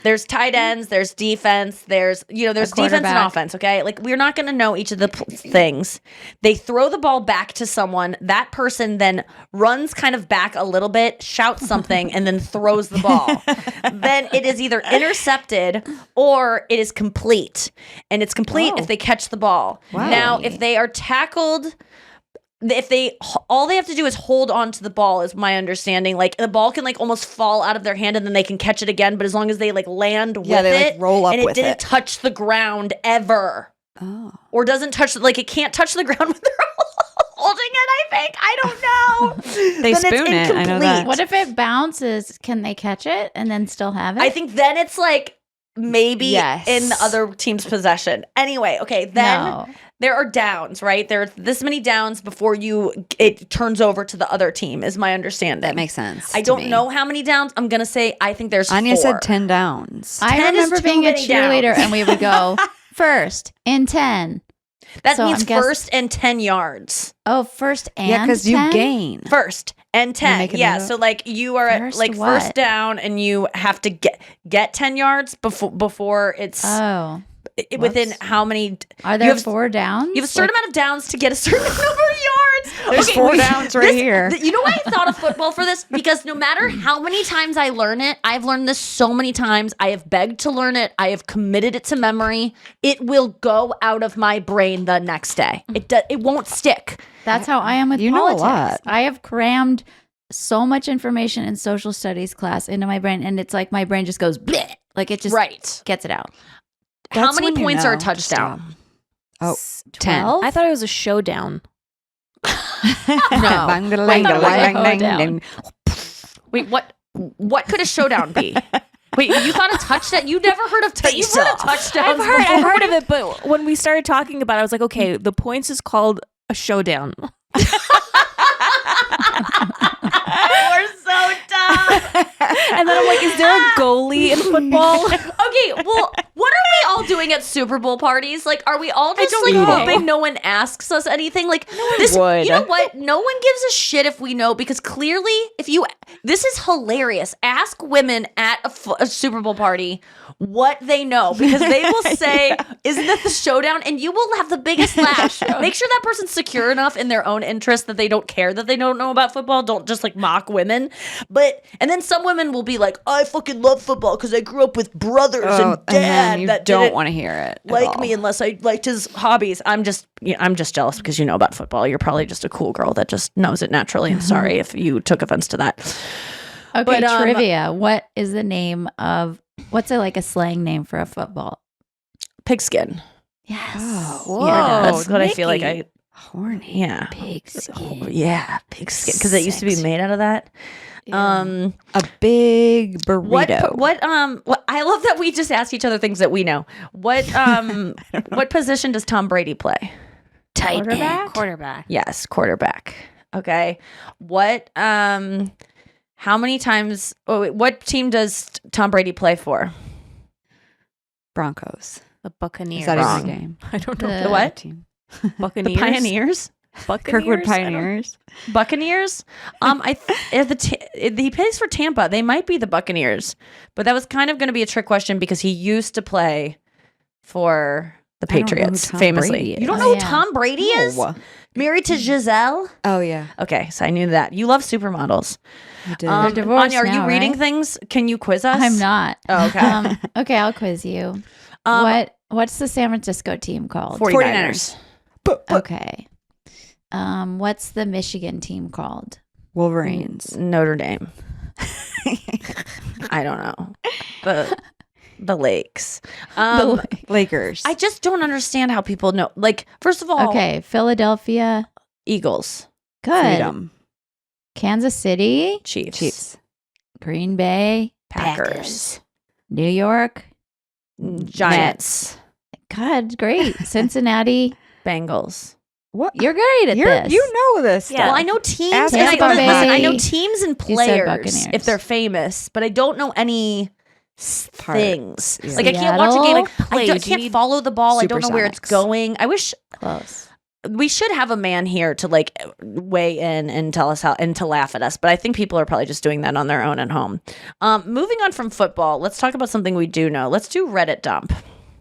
There's tight ends, there's defense, there's defense and quarterback. offense, okay? Like we're not going to know each of the things. They throw the ball back to someone, that person then runs kind of back a little bit, shouts something and then throws the ball. Then it is either intercepted or it is complete. And it's complete if they catch the ball. Wow. Now, if they are tackled if they all they have to do is hold on to the ball, is my understanding. Like the ball can like almost fall out of their hand and then they can catch it again. But as long as they like land with they, like, it, roll up and it with didn't it. touch the ground ever, or doesn't touch like it can't touch the ground when they're holding it. I think I don't know. They Then spoon it's it. I know that. incomplete. What if it bounces? Can they catch it and then still have it? I think then it's like maybe Yes. in the other team's possession. Anyway, okay, then No. there are downs, right? There are this many downs before it turns over to the other team, is my understanding. That makes sense. I to don't me. know how many downs. I'm gonna say I think there's Anya 4. said 10 downs. I 10 is remember too being a many cheerleader downs. and we would go first in 10. That so means I'm guess- first and 10 yards. Oh, first and yeah, because you 10? gain. First and 10. making Yeah, that up? so like you are at First like what? first down and you have to get 10 yards before it's Oh. within whoops. how many Are you there have- 4 downs? You have a certain amount of downs to get a certain number of yards. There's 4 downs right here. You know why I thought of football for this? Because no matter how many times I learn it, I've learned this so many times. I have begged to learn it. I have committed it to memory. It will go out of my brain the next day. It won't stick. That's how I am with You know a politics. lot. I have crammed so much information in social studies class into my brain, and it's like my brain just goes bleh. Like it just Right. gets it out. How That's many when you points are a know to touchdown? Oh, 10. 12? I thought it was a showdown. No. Bang, ding, Wait, ding, what? ding, ding, Down. ding. Wait, what could a showdown be? Wait, you thought a touchdown? You never heard of you've heard of touchdowns? I've before? heard of it, but when we started talking about it, I was like, okay, the points is called a showdown. We're so dumb. And then I'm like, is there a goalie in football? Okay, well, what are we all doing at Super Bowl parties? Like, are we all just like know. hoping no one asks us anything? Like, this, would. you know what? No one gives a shit if we know, because clearly, this is hilarious. Ask women at a Super Bowl party what they know, because they will say, "Isn't that the showdown?" And you will have the biggest laugh. Make sure that person's secure enough in their own interest that they don't care that they don't know about football. Don't just like mock women. And then some women will be like, "I fucking love football because I grew up with brothers and then dad you that don't didn't want to hear it. at like all. me unless I liked his hobbies." I'm just jealous because you know about football. You're probably just a cool girl that just knows it naturally. I'm sorry if you took offense to that. Okay, But, trivia. What is the name of what's a slang name for a football? Pigskin. Yes. Oh, Yeah, Whoa, that's what I feel like. Nikki. horny. Yeah, Pigskin. yeah, pigskin because it used to be made out of that. Yeah. A big burrito. What I love that we just ask each other things that we know. What what position does Tom Brady play? Tight end. Quarterback. Yes, quarterback. Okay. What how many times what team does Tom Brady play for? Broncos. The Buccaneers. Is that even a Wrong. game? I don't know. The what? Team. Buccaneers. The Pioneers? Buccaneers? Kirkwood I don't- Pioneers. Buccaneers? He plays for Tampa. They might be the Buccaneers. But that was kind of going to be a trick question because he used to play for the I don't know who Patriots Tom famously. Brady You don't is. know who Oh, yeah. Tom Brady is? No. Married to Giselle? Oh yeah, Okay, so I knew that. You love supermodels. I did. They're divorced Anya, are you now, reading right? things? Can you quiz us? I'm not. Oh, okay. Okay, I'll quiz you. What's the San Francisco team called? 49ers. Okay. What's the Michigan team called? Wolverines. Notre Dame. I don't know. The Lakes. Lakers. I just don't understand how people know. Like, first of all, Okay, Philadelphia. Eagles, Good. Freedom. Kansas City, Chiefs, Green Bay, Packers, New York. Giants, God, great. Cincinnati. Bengals. What? You're great at this. You know this. Yeah. Stuff. Well, I know teams. Ask And Tampa I know Bay. teams and You said players Buccaneers. if they're famous, but I don't know any Parts. things. Yeah. Like I can't watch a game. Seattle? I Plays. You can't need follow the ball. I don't know where it's Supersonics. going. I wish Close. we should have a man here to like weigh in and tell us how and to laugh at us. But I think people are probably just doing that on their own at home. Moving on from football, let's talk about something we do know. Let's do Reddit dump.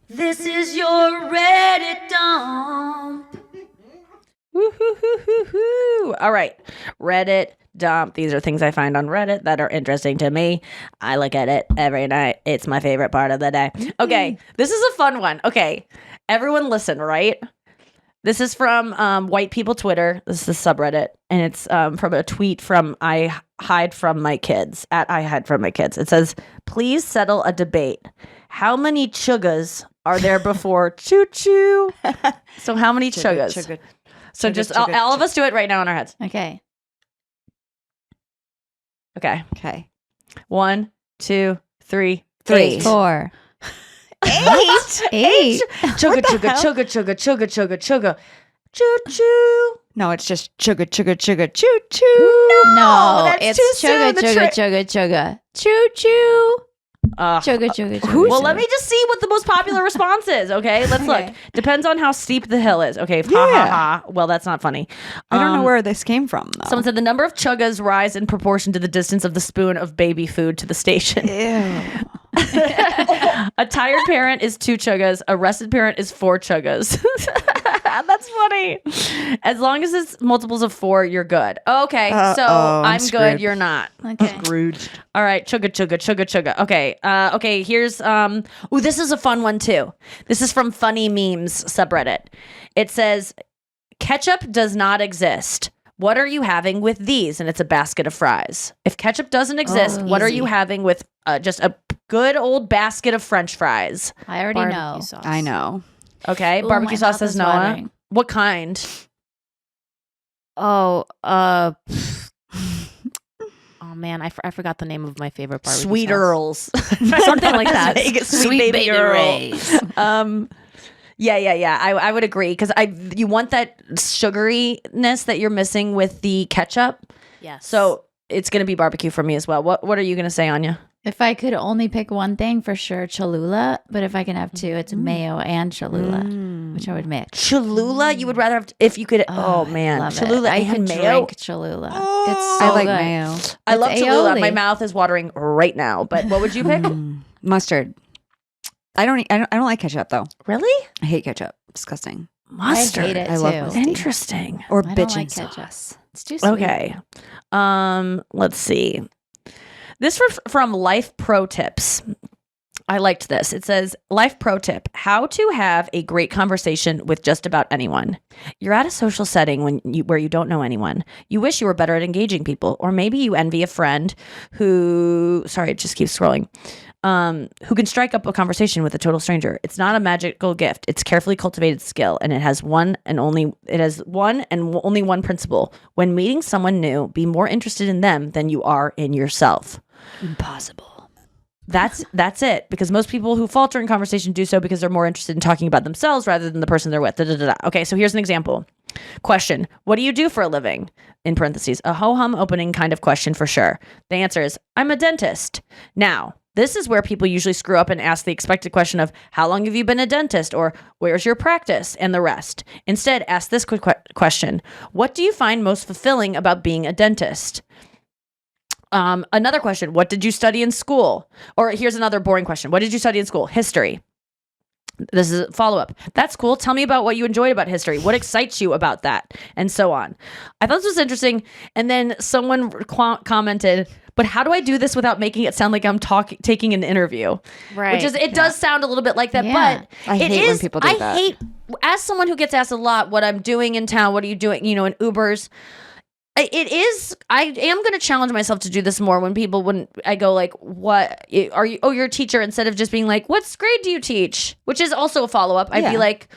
This is your Reddit dump. Woo-hoo-hoo-hoo-hoo. All right, Reddit dump. These are things I find on Reddit that are interesting to me. I look at it every night. It's my favorite part of the day. Okay, this is a fun one. Okay, everyone listen, right? This is from White People Twitter. This is a subreddit, and it's from a tweet from I Hide From My Kids, at I Hide From My Kids. It says, please settle a debate. How many chuggas are there before choo-choo? So how many chuggas? So Chugga, just chugga, all of us do it right now in our heads. Okay. Okay. Okay. 1, 2, 3, 3. 8. 4. 8. 8. Chugga, chugga, chugga, chugga, chugga, chugga, chugga. Choo-choo. No, it's just chugga, chugga, chugga, choo, choo. No, that's it's too soon. chugga, The chugga, chugga, chugga. Choo choo. Chugga, chugga, chugga. Well, let me just see what the most popular response is. Okay, let's look. Depends on how steep the hill is. Okay, ha ha ha. Well, that's not funny. I don't know where this came from, though. Someone said the number of chuggas rise in proportion to the distance of the spoon of baby food to the station. Ew. A tired parent is 2 chuggas. A rested parent is 4 chuggas. That's funny. As long as it's multiples of 4, you're good. Okay, so I'm good. screwed. You're not. Okay. Scrooged. All right, chugga chugga chugga chugga. Okay, okay. Here's this is a fun one too. This is from Funny Memes subreddit. It says, ketchup does not exist. What are you having with these? And it's a basket of fries. If ketchup doesn't exist, what are you having with just a good old basket of French fries? I already Barbecue know. sauce. I know. Okay, Ooh, barbecue my sauce mouth says is Noah. watering. What kind? Oh, oh man, I forgot the name of my favorite barbecue Sweet sauce. Earls, Something like that. Sweet baby Earls. Yeah. I would agree because you want that sugariness that you're missing with the ketchup. Yes. So it's gonna be barbecue for me as well. What are you gonna say, Anya? If I could only pick one thing, for sure, Cholula. But if I can have 2, it's mayo and Cholula, which I would mix. Cholula? You would rather have if you could. Oh, I man, love it. Cholula I and could mayo. drink Cholula. Oh. It's so I like good. mayo. I love It's Cholula. aioli. My mouth is watering right now. But what would you pick? Mustard. I don't like ketchup, though. Really? I hate ketchup. Disgusting. Mustard. I hate it I love too. mustard. Interesting. Or I don't bitchin' like sauce. ketchup. It's too sweet. Okay. Let's see. This from Life Pro Tips. I liked this. It says, Life Pro Tip, how to have a great conversation with just about anyone. You're at a social setting where you don't know anyone. You wish you were better at engaging people, or maybe you envy a friend who, sorry, it just keeps scrolling, who can strike up a conversation with a total stranger. It's not a magical gift. It's carefully cultivated skill, and it has one and only one principle. When meeting someone new, be more interested in them than you are in yourself. Impossible. That's it. Because most people who falter in conversation do so because they're more interested in talking about themselves rather than the person they're with. Okay, so here's an example. Question: what do you do for a living? In parentheses, a ho-hum opening kind of question for sure. The answer is, I'm a dentist. Now, this is where people usually screw up and ask the expected question of, how long have you been a dentist? Or where's your practice? And the rest. Instead, ask this quick question. What do you find most fulfilling about being a dentist? Another question, what did you study in school? Or here's another boring question. What did you study in school? History. This is a follow-up. That's cool. Tell me about what you enjoyed about history. What excites you about that? And so on. I thought this was interesting. And then someone commented, but how do I do this without making it sound like I'm taking an interview? Right. Which is, it does sound a little bit like that, Yeah. but I hate when people do that. I hate, as someone who gets asked a lot, what I'm doing in town, what are you doing, in Ubers, I am going to challenge myself to do this more when I go like, what are you? Oh, you're a teacher, instead of just being like, what grade do you teach? Which is also a follow-up. I'd be like,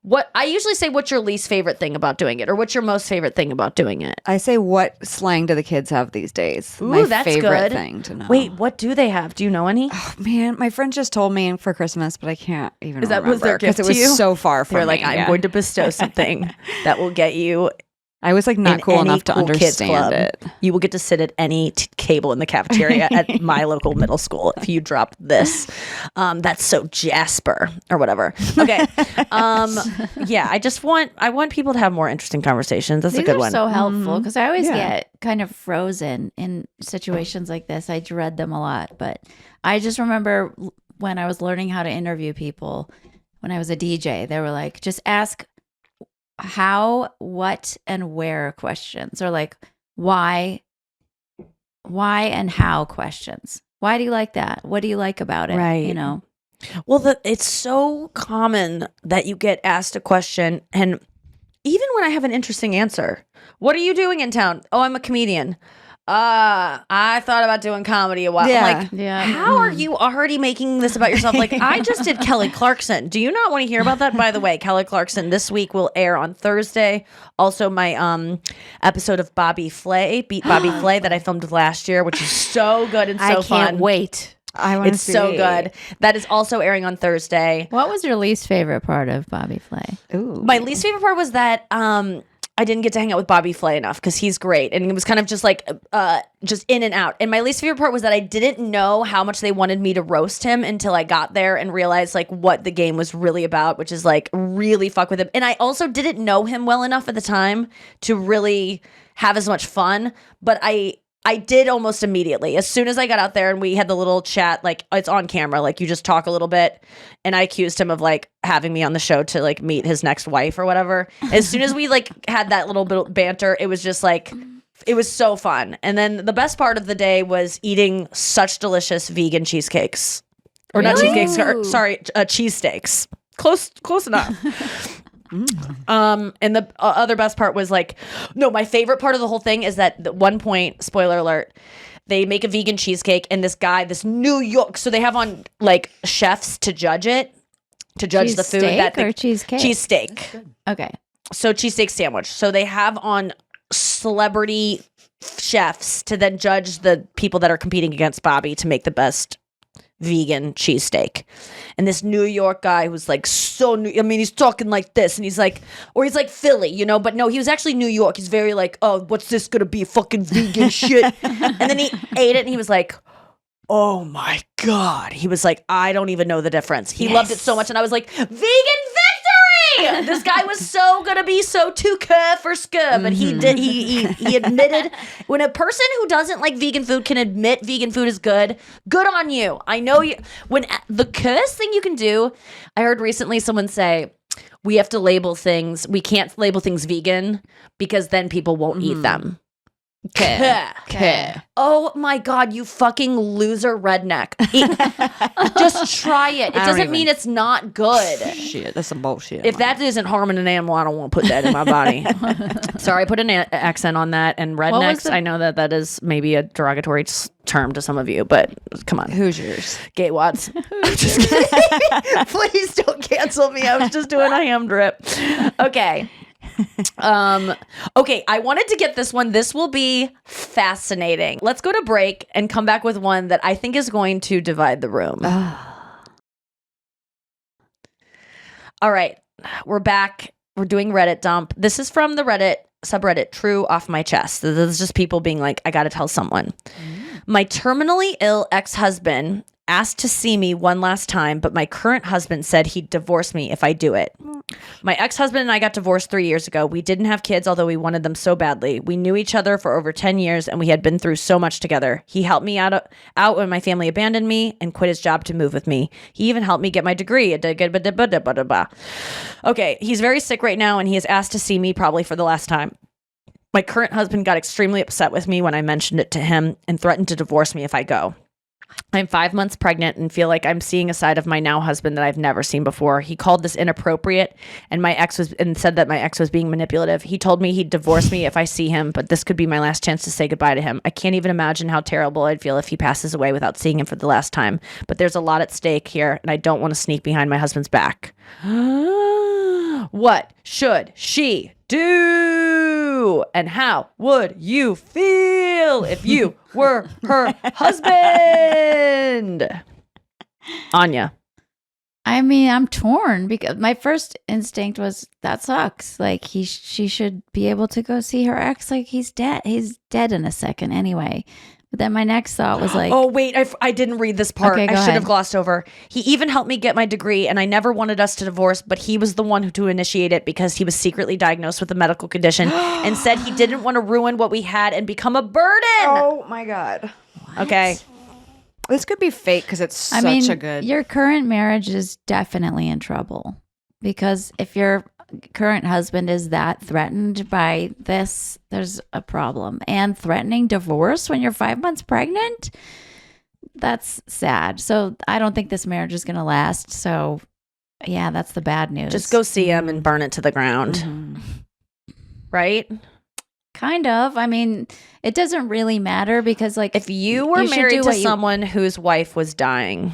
what? I usually say, what's your least favorite thing about doing it? Or what's your most favorite thing about doing it? I say, what slang do the kids have these days? Ooh, My that's favorite good. thing to know. Wait, what do they have? Do you know any? Oh, man, my friend just told me for Christmas, but I can't even Was their remember gift because to it was you? so far from They're like, me. I'm Yeah. going to bestow something that will get you I was like not in cool any enough to cool kids understand club. it. You will get to sit at any table in the cafeteria at my local middle school if you drop this. That's so Jasper or whatever. Okay. Yeah, I want people to have more interesting conversations. That's These a good are one. so helpful because I always Yeah. get kind of frozen in situations like this. I dread them a lot, but I just remember when I was learning how to interview people when I was a DJ, they were like, just ask how, what, and where questions, or like why and how questions. Why do you like that? What do you like about it? Right. Know? Well, it's so common that you get asked a question, and even when I have an interesting answer. What are you doing in town? Oh, I'm a comedian. I thought about doing comedy a while. Yeah. I'm like, Yeah. how are you already making this about yourself? Like, I just did Kelly Clarkson. Do you not want to hear about that? By the way, Kelly Clarkson this week will air on Thursday. Also, my episode of Bobby Flay, Beat Bobby Flay, that I filmed last year, which is so good and so I can't fun. wait. I want to It's see. so good. That is also airing on Thursday. What was your least favorite part of Bobby Flay? Ooh. My least favorite part was that I didn't get to hang out with Bobby Flay enough because he's great. And it was kind of just like, just in and out. And my least favorite part was that I didn't know how much they wanted me to roast him until I got there and realized like what the game was really about, which is like really fuck with him. And I also didn't know him well enough at the time to really have as much fun. But I did almost immediately. As soon as I got out there and we had the little chat, like it's on camera, like you just talk a little bit. And I accused him of like having me on the show to like meet his next wife or whatever. As soon as we like had that little bit of banter, it was just like, it was so fun. And then the best part of the day was eating such delicious vegan cheesecakes. Or not Really? cheesecakes, sorry, cheesesteaks. Close enough. And the other best part was like, no, my favorite part of the whole thing is that at one point, spoiler alert, they make a vegan cheesecake and this guy, this New York, so they have on like chefs to judge it, to judge the food. Cheesesteak or cheesecake? Cheesesteak. Okay. So cheesesteak sandwich. So they have on celebrity chefs to then judge the people that are competing against Bobby to make the best vegan cheesesteak. And this New York guy who's like so new, I mean, he's talking like this and he's like, or he's like Philly, you know, but no, he was actually New York. He's very like, oh, what's this gonna be, fucking vegan shit? And then he ate it and he was like, oh my God. He was like, I don't even know the difference. He loved it so much. And I was like, vegan victory! This guy was so gonna be so too for skur, but he did. He admitted, when a person who doesn't like vegan food can admit vegan food is good, good on you. I know you. When the curse thing you can do, I heard recently someone say, we have to label things. We can't label things vegan because then people won't eat them. Okay. Oh my God, you fucking loser redneck. Just try it. It doesn't mean it's not good. Shit, that's some bullshit. If that isn't harming an animal, I don't want to put that in my body. Sorry, I put an accent on that. And rednecks, I know that is maybe a derogatory term to some of you, but come on. Hoosiers. Gay wads. I'm just kidding. Please don't cancel me. I was just doing a ham drip. Okay. Okay, I wanted to get this one. This will be fascinating. Let's go to break and come back with one that I think is going to divide the room. All right, we're back. We're doing Reddit dump. This is from the Reddit subreddit True Off My Chest. This is just people being like, I gotta tell someone. My terminally ill ex-husband asked to see me one last time, but my current husband said he'd divorce me if I do it. My ex-husband and I got divorced 3 years ago. We didn't have kids, although we wanted them so badly. We knew each other for over 10 years, and we had been through so much together. He helped me out when my family abandoned me and quit his job to move with me. He even helped me get my degree. Okay, he's very sick right now, and he has asked to see me probably for the last time. My current husband got extremely upset with me when I mentioned it to him and threatened to divorce me if I go. I'm 5 months pregnant and feel like I'm seeing a side of my now husband that I've never seen before. He called this inappropriate and said that my ex was being manipulative. He told me he'd divorce me if I see him, but this could be my last chance to say goodbye to him. I can't even imagine how terrible I'd feel if he passes away without seeing him for the last time. But there's a lot at stake here, and I don't want to sneak behind my husband's back. What should she do? And how would you feel if you were her husband? Anya. I mean, I'm torn because my first instinct was that sucks. Like she should be able to go see her ex. Like he's dead. He's dead in a second anyway. But then my next thought was like, oh wait, I didn't read this part. Okay, I should ahead. have glossed over. He even helped me get my degree, and I never wanted us to divorce, but he was the one who to initiate it because he was secretly diagnosed with a medical condition and said he didn't want to ruin what we had and become a burden. Oh my God. Okay. This could be fake because it's such a good. Your current marriage is definitely in trouble because if your current husband is that threatened by this, there's a problem. And threatening divorce when you're 5 months pregnant, that's sad. So I don't think this marriage is going to last. So yeah, that's the bad news. Just go see him and burn it to the ground. Mhm. right? Kind of. I mean, it doesn't really matter because, like, If you were you should married do to what you- someone whose wife was dying,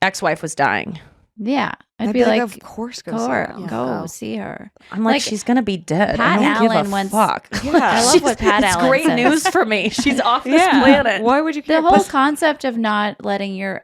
ex-wife was dying, yeah, I'd be like, of course, go go, see her. go see her. I'm like, Like, she's gonna be dead. Pat I don't Allen give a once- fuck. Yeah. I love what Pat it's Allen great says. news for me. She's off this Yeah. planet. Why would you The care? whole concept of not letting your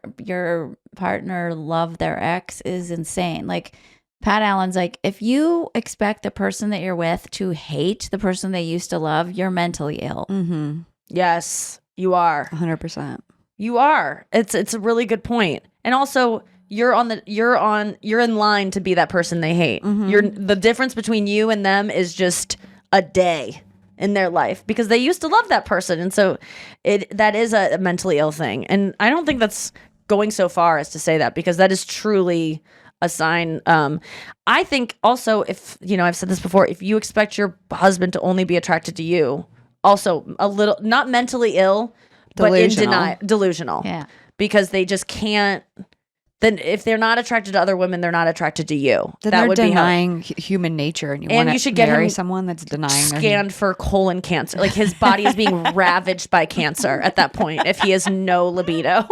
partner love their ex is insane. Like, Pat Allen's like, if you expect the person that you're with to hate the person they used to love, you're mentally ill. Mm-hmm. Yes, you are. 100%. You are. It's a really good point. And also, you're in line to be that person they hate. The difference between you and them is just a day in their life because they used to love that person, and so that is a mentally ill thing. And I don't think that's going so far as to say that because that is truly a sign. I think also, if I've said this before, if you expect your husband to only be attracted to you, also a little not mentally ill, but in denial, delusional. Yeah. Because they just can't. Then if they're not attracted to other women, they're not attracted to you. Then that they're would be how, denying human nature, and you And want you to should get marry him someone that's denying their scanned for colon cancer. Like his body is being ravaged by cancer at that point if he has no libido.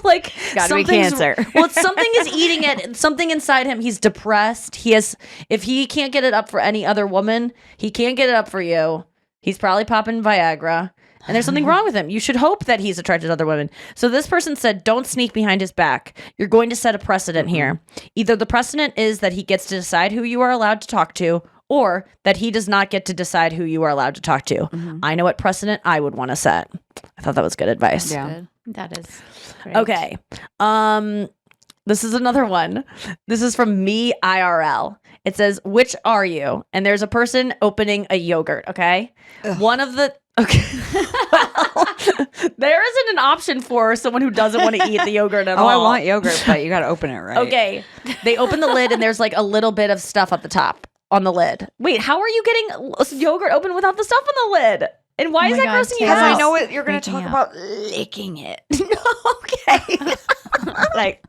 Like Gotta be something's- cancer. Well, something is eating it. Something inside him. He's depressed. If he can't get it up for any other woman, he can't get it up for you. He's probably popping Viagra. And there's something wrong with him. You should hope that he's attracted to other women. So this person said, don't sneak behind his back. You're going to set a precedent here. Either the precedent is that he gets to decide who you are allowed to talk to, or that he does not get to decide who you are allowed to talk to. I know what precedent I would want to set. I thought that was good advice. Yeah. That is great. Okay. This is another one. This is from me IRL. It says, which are you? And there's a person opening a yogurt, okay? One of the okay. Well, there isn't an option for someone who doesn't want to eat the yogurt at all. Oh, I want yogurt, but you got to open it right. Okay. They open the lid and there's like a little bit of stuff at the top on the lid. Wait, how are you getting yogurt open without the stuff on the lid? And why Oh is my that God, grossing you Taylor. Because I out? know what you're going to Freaking talk out. about licking it. Okay. Like,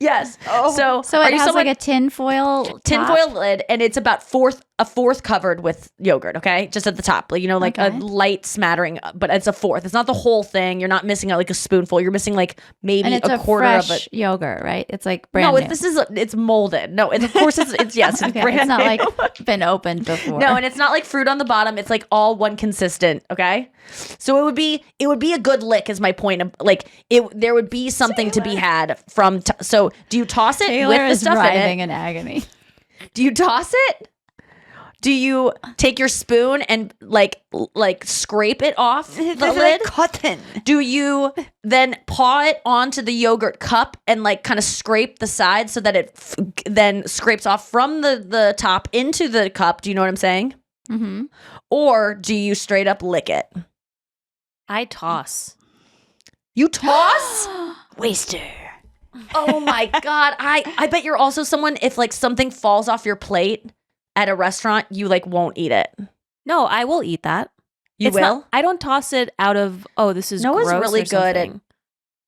Yes. Oh. So are it you has someone- like a tinfoil tinfoil lid, and it's about a fourth covered with yogurt. Okay, just at the top, like like Okay. a light smattering, but it's a fourth. It's not the whole thing. You're not missing out like a spoonful. You're missing like maybe and it's a quarter fresh of it. yogurt, right? It's like brand No, new. it's molded. No, of course it's yes, it's Okay, brand it's not new. like been opened before. No, and it's not like fruit on the bottom. It's like all one consistent. Okay, so it would be a good lick. Is my point. Of, like there would be something to be had from. So do you toss it Taylor with the is stuff in writhing it? in agony. Do you toss it? Do you take your spoon and like scrape it off the lid? cotton. Do you then paw it onto the yogurt cup and like kind of scrape the side so that it then scrapes off from the top into the cup? Do you know what I'm saying? Mm-hmm. Or do you straight up lick it? I toss. You toss? Waster. Oh my God. I bet you're also someone, if like something falls off your plate at a restaurant, you like won't eat it. No, I will eat that. You It's will? not- I don't toss it out of, this is Noah's gross really or good at something.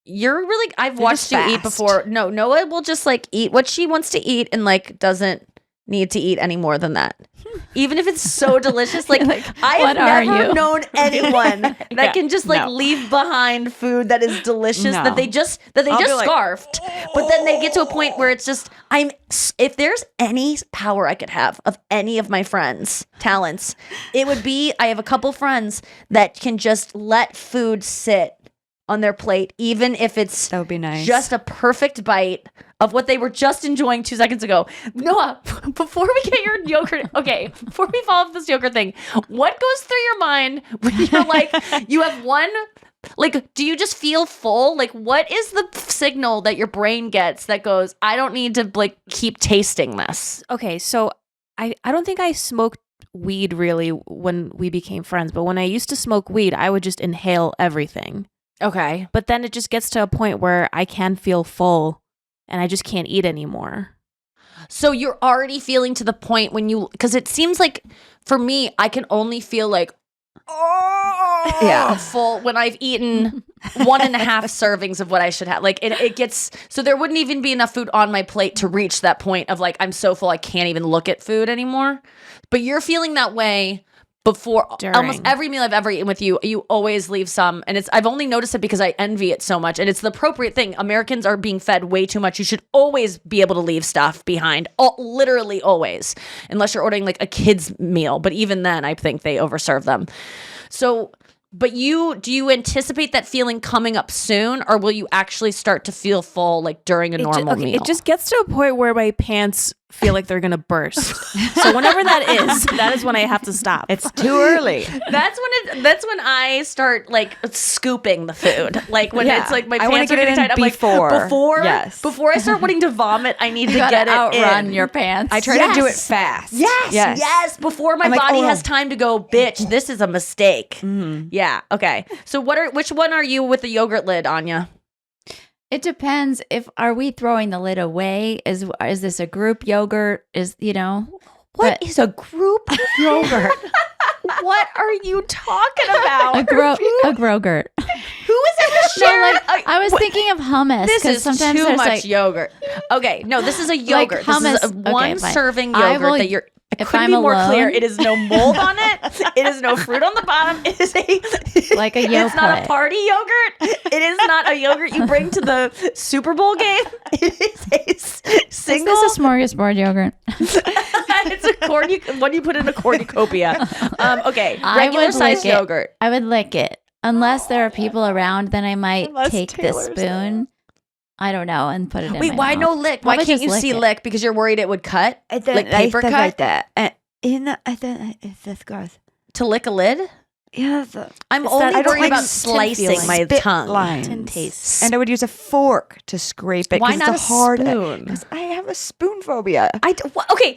You're really I've You're watched just you eat fast. before. No, Noah will just like eat what she wants to eat and like doesn't need to eat any more than that. Even if it's so delicious. Like, I what have are never you? known anyone that Yeah, can just like no. leave behind food that is delicious No. that they just I'll be like, scarfed. But then they get to a point where it's just if there's any power I could have of any of my friends' talents, it would be I have a couple friends that can just let food sit on their plate, even if it's That would be nice. just a perfect bite of what they were just enjoying 2 seconds ago. Noah, before we get your yogurt, okay, before we follow up this yogurt thing, what goes through your mind when you're like, you have one, like, do you just feel full? Like, what is the signal that your brain gets that goes, I don't need to like keep tasting this? Okay, so I don't think I smoked weed really when we became friends, but when I used to smoke weed, I would just inhale everything. Okay. But then it just gets to a point where I can feel full and I just can't eat anymore. So you're already feeling to the point when because it seems like for me, I can only feel like yeah, full when I've eaten 1.5 servings of what I should have. Like it gets so there wouldn't even be enough food on my plate to reach that point of like I'm so full I can't even look at food anymore. But you're feeling that way before almost every meal I've ever eaten with you. You always leave some, and I've only noticed it because I envy it so much, and it's the appropriate thing. Americans are being fed way too much. You should always be able to leave stuff behind, literally always, unless you're ordering like a kid's meal. But even then, I think they overserve them. So, but do you anticipate that feeling coming up soon, or will you actually start to feel full like during a normal meal? It just gets to a point where my pants feel like they're gonna burst. So whenever that is when I have to stop. It's too early. That's when I start like scooping the food. Like when it's like my pants are getting tight. I'm before. like before I start wanting to vomit, I need to get it outrun in. your pants. I try to do it fast. Yes. Before my body has time to go, bitch, this is a mistake. Mm-hmm. Yeah. Okay. So which one are you with the yogurt lid, Anya? It depends. Are we throwing the lid away? Is this a group yogurt? What is a group yogurt? What are you talking about? A grogurt. Who is ever sharing? I was thinking of hummus. This is sometimes too there's much yogurt. Okay, no, this is a yogurt. Like hummus. This is one fine. serving yogurt that you're. If couldn't I'm be more alone, clear. It is no mold on it. It is no fruit on the bottom. It is like a yogurt. It's not a party yogurt. It is not a yogurt you bring to the Super Bowl game. It is a single. Is this a smorgasbord yogurt? It's a one you put in a cornucopia. Okay, regular size yogurt. I would lick it. Unless there are people around, then I might take the spoon. I don't know, and put it in. Wait, why mouth. no lick? Why can't you see lick? Because you're worried it would cut? Like paper cut? Like that. I think it's this gross. To lick a lid? Yeah. I'm only worried about slicing my tongue. Lines. Taste. And I would use a fork to scrape it. Why not it's a hard spoon? Because I have a spoon phobia. Okay,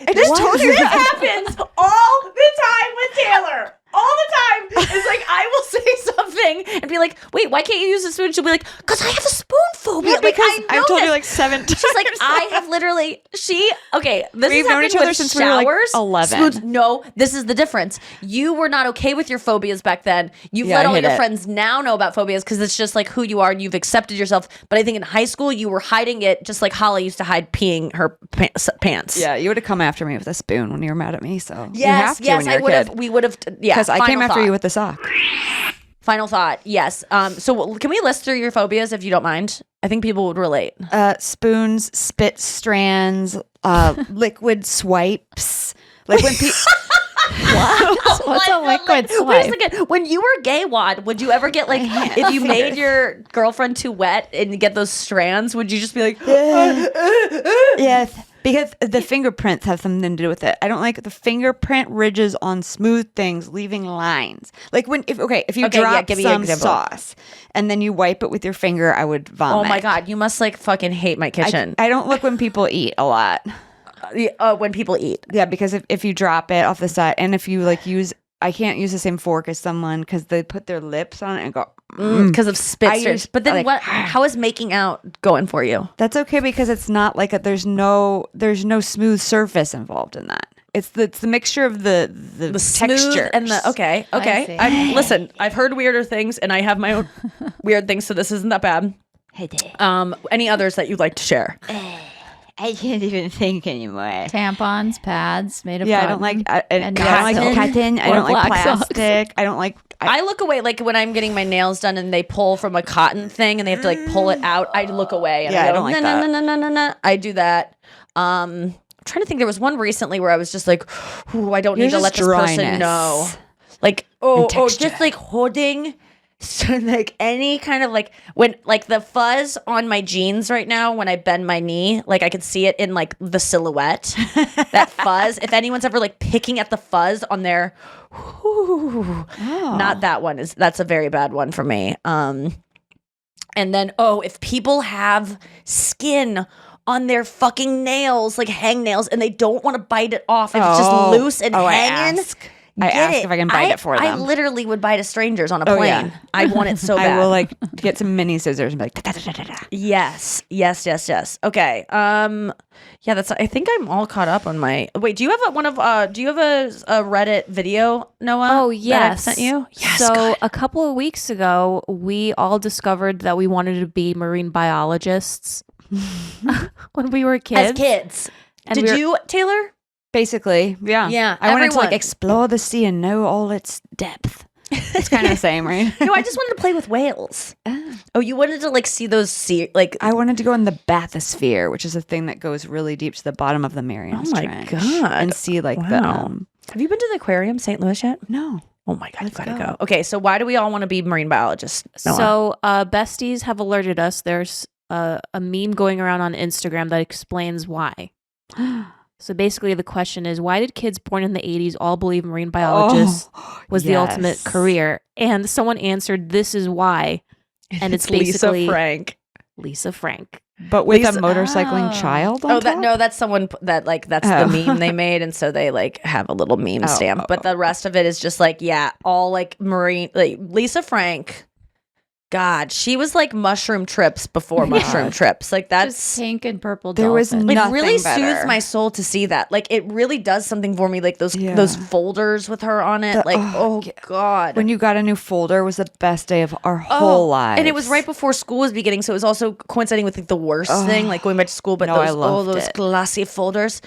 I just told you this happens all the time with Taylor. All the time. It's like I will say something and be like, wait, why can't you use a spoon? She'll be like, because I have a spoon phobia. Yeah, like, because I know I've told this. you like 7 times. She's like, I have literally, this We've has known each happened other with since we were like showers, 11. spoons. No, this is the difference. You were not okay with your phobias back then. You've Yeah, let I all hid your it. friends now know about phobias because it's just like who you are and you've accepted yourself. But I think in high school, you were hiding it just like Holly used to hide peeing her pants. Yeah, you would have come after me with a spoon when you were mad at me. So you Yes, have to when you're I would a have. kid. We would have. Yeah, Because I came after you with the sock. Final thought. Yes. So can we list through your phobias if you don't mind? I think people would relate. Spoons, spit strands, liquid swipes. Like when people. What's a liquid Wait a swipe? second. When you were gay wad, would you ever get like if you made your girlfriend too wet and you get those strands? Would you just be like, Yes, because the fingerprints have something to do with it. I don't like the fingerprint ridges on smooth things, leaving lines. Like if you drop give me an some example. sauce and then you wipe it with your finger, I would vomit. oh my god, you must like fucking hate my kitchen. I don't look when people eat a lot. When people eat. Yeah, because if you drop it off the side, and if you like I can't use the same fork as someone because they put their lips on it and go. Because of spit strands. But then like, how is making out going for you? That's okay because it's not like there's no smooth surface involved in that. It's the mixture of the Smooth texture and the okay. see. Listen, I've heard weirder things and I have my own weird things, so this isn't that bad. Any others that you'd like to share? I can't even think anymore. Tampons, pads made of Yeah, I cotton. don't like And cotton. I or don't like black socks. plastic. I don't like. I look away like when I'm getting my nails done and they pull from a cotton thing and they have to like pull it out. I look away and Yeah, I I go, don't like no, that. no, no, no, no, no. I do that. I'm trying to think. There was one recently where I was just like, "Ooh, I don't need Yours to is let this person dryness. know." Like, just like holding. So like any kind of like when like the fuzz on my jeans right now when I bend my knee, like I could see it in like the silhouette. That fuzz. If anyone's ever like picking at the fuzz on their, not that one that's a very bad one for me. And then if people have skin on their fucking nails, like hang nails, and they don't want to bite it off, if it's just loose and hanging. I ask if I can bite it for them. I literally would bite to strangers on a Oh, plane. yeah. I want it so bad. I will like get some mini scissors and be like, da-da-da-da-da. Yes. Okay. Yeah, that's. I think I'm all caught up on my. Wait, do you have do you have a Reddit video, Noah? Oh, that yes. I sent you. Yes. So good. a couple of weeks ago, we all discovered that we wanted to be marine biologists when we were kids. As kids, And did we were- you, Taylor? Basically, yeah. Yeah, I wanted to like everyone. explore the sea and know all its depth. It's kind of the same, right? No, I just wanted to play with whales. Oh, you wanted to like see those like. I wanted to go in the bathysphere, which is a thing that goes really deep to the bottom of the Marianas Oh my Trench. God. And see like the Wow. Have you been to the aquarium, St. Louis yet? no. Oh my God, you gotta go. go. Okay, so why do we all want to be marine biologists? Noah? So Besties have alerted us there's a meme going around on Instagram that explains why. So basically the question is, why did kids born in the 80s all believe marine biologist was the ultimate yes. career? And someone answered, this is why. And it's basically Lisa Frank. Lisa Frank. But with Lisa- a motorcycling child on Oh, top? that's someone that's Oh. the meme they made, and so they like have a little meme stamp. But the rest of it is just like, yeah, all like marine, like Lisa Frank. God, she was like mushroom trips before mushroom trips. Like Just that's pink and purple. There was dolphin. it nothing really better. soothes my soul to see that. Like it really does something for me. Like those Yeah. those folders with her on it. Like oh God. When you got a new folder was the best day of our whole lives. And it was right before school was beginning, so it was also coinciding with like the worst thing, like going back to school. But No, I those loved those it. glossy folders.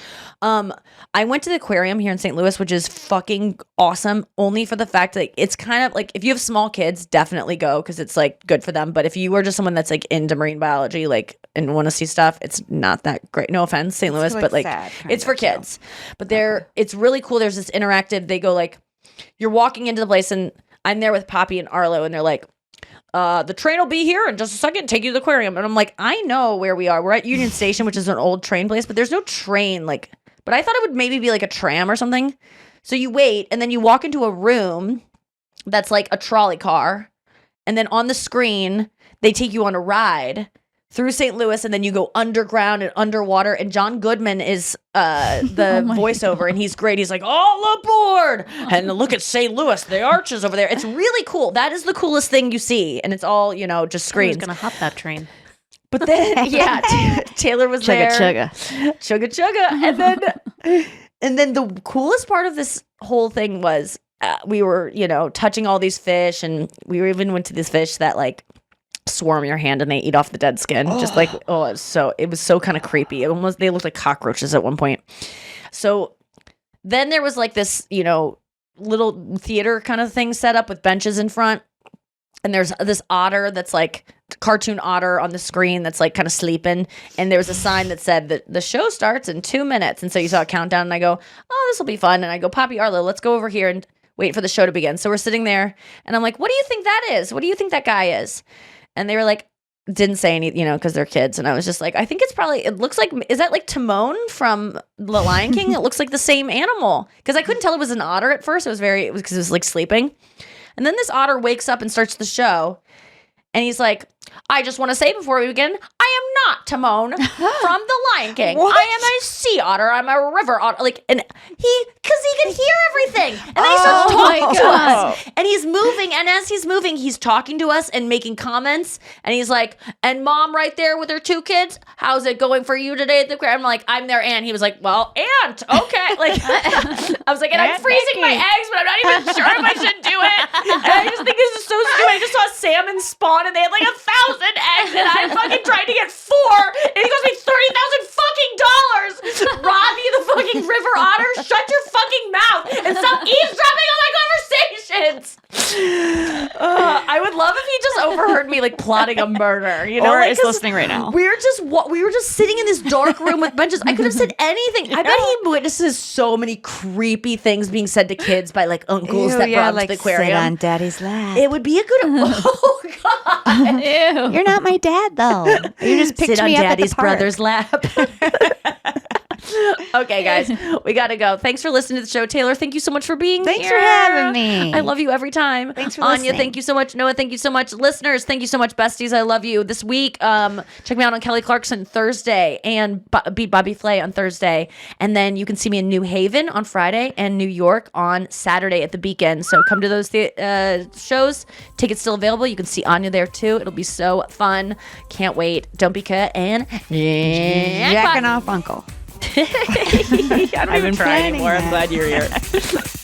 I went to the aquarium here in St. Louis, which is fucking awesome. Only for the fact that it's kind of like if you have small kids, definitely go because it's like good for them. But if you are just someone that's like into marine biology, like and want to see stuff, it's not that great. No offense, St. Louis, like, but like sad kind it's for of, too. kids. But it's really cool. There's this interactive. They go like, you're walking into the place, and I'm there with Poppy and Arlo, and they're like, the train will be here in just a second, take you to the aquarium. And I'm like, I know where we are. We're at Union Station, which is an old train place, but there's no train. Like, but I thought it would maybe be like a tram or something. So you wait, and then you walk into a room that's like a trolley car. And then on the screen, they take you on a ride through St. Louis, and then you go underground and underwater. And John Goodman is the voiceover, and he's great. He's like, all aboard! And look at St. Louis, the arches over there. It's really cool. That is the coolest thing you see. And it's all, just I was screens. going to hop that train. But then, yeah, Taylor was there. Chugga chugga. And then the coolest part of this whole thing was we were, touching all these fish, and we even went to this fish that like swarm your hand and they eat off the dead skin. Just like, it was so kind of creepy. They looked like cockroaches at one point. So then there was like this, little theater kind of thing set up with benches in front. And there's this otter that's like cartoon otter on the screen that's like kind of sleeping. And there was a sign that said that the show starts in 2 minutes. And so you saw a countdown, and I go, oh, this will be fun. And I go, Poppy, Arlo, let's go over here and wait for the show to begin. So we're sitting there, and I'm like, what do you think that is? What do you think that guy is? And they were like, didn't say anything, because they're kids. And I was just like, I think it looks like, is that like Timon from The Lion King? It looks like the same animal. Because I couldn't tell it was an otter at first. Because it was like sleeping. And then this otter wakes up and starts the show. And he's like, I just want to say before we begin, I am not Timon from The Lion King. What? I am a sea otter. I'm a river otter. Like, and because he can hear everything. And then he starts talking to us. And he's moving. And as he's moving, he's talking to us and making comments. And he's like, and mom right there with her 2 kids, how's it going for you today at the aquarium? I'm like, I'm their aunt. He was like, well, aunt, okay. Like, I was like, and I'm freezing my eggs, but I'm not even sure if I should do it. And I just think this is so stupid. I just saw salmon spawn, and they had like 1,000 eggs, and I fucking tried to get 4, and he cost me $30,000 fucking dollars. Rodney the fucking river otter, shut your fucking mouth and stop eavesdropping on my conversations. I would love if he just overheard me like plotting a murder, Or like, is 'cause listening right now. we were just sitting in this dark room with benches. I could have said anything. I bet he witnesses so many creepy things being said to kids by like uncles that brought him to the aquarium. Sit on daddy's lap. It would be a good. Oh God! You're not my dad, though. You just picked Sit on me up Daddy's at the park. brother's lap. Okay, guys, we got to go. Thanks for listening to the show. Taylor, thank you so much for being Thanks here. for having me. I love you every time. Thanks for Anya, listening. thank you so much. Noah, thank you so much. Listeners, thank you so much. Besties, I love you. This week, check me out on Kelly Clarkson Thursday and beat Bobby Flay on Thursday. And then you can see me in New Haven on Friday and New York on Saturday at the Beacon. So come to those shows. Tickets still available. You can see Anya there too. It'll be so fun. Can't wait. Don't be cut and Jacking off, Uncle. I don't I've even been try planning anymore. I'm that. glad you're here.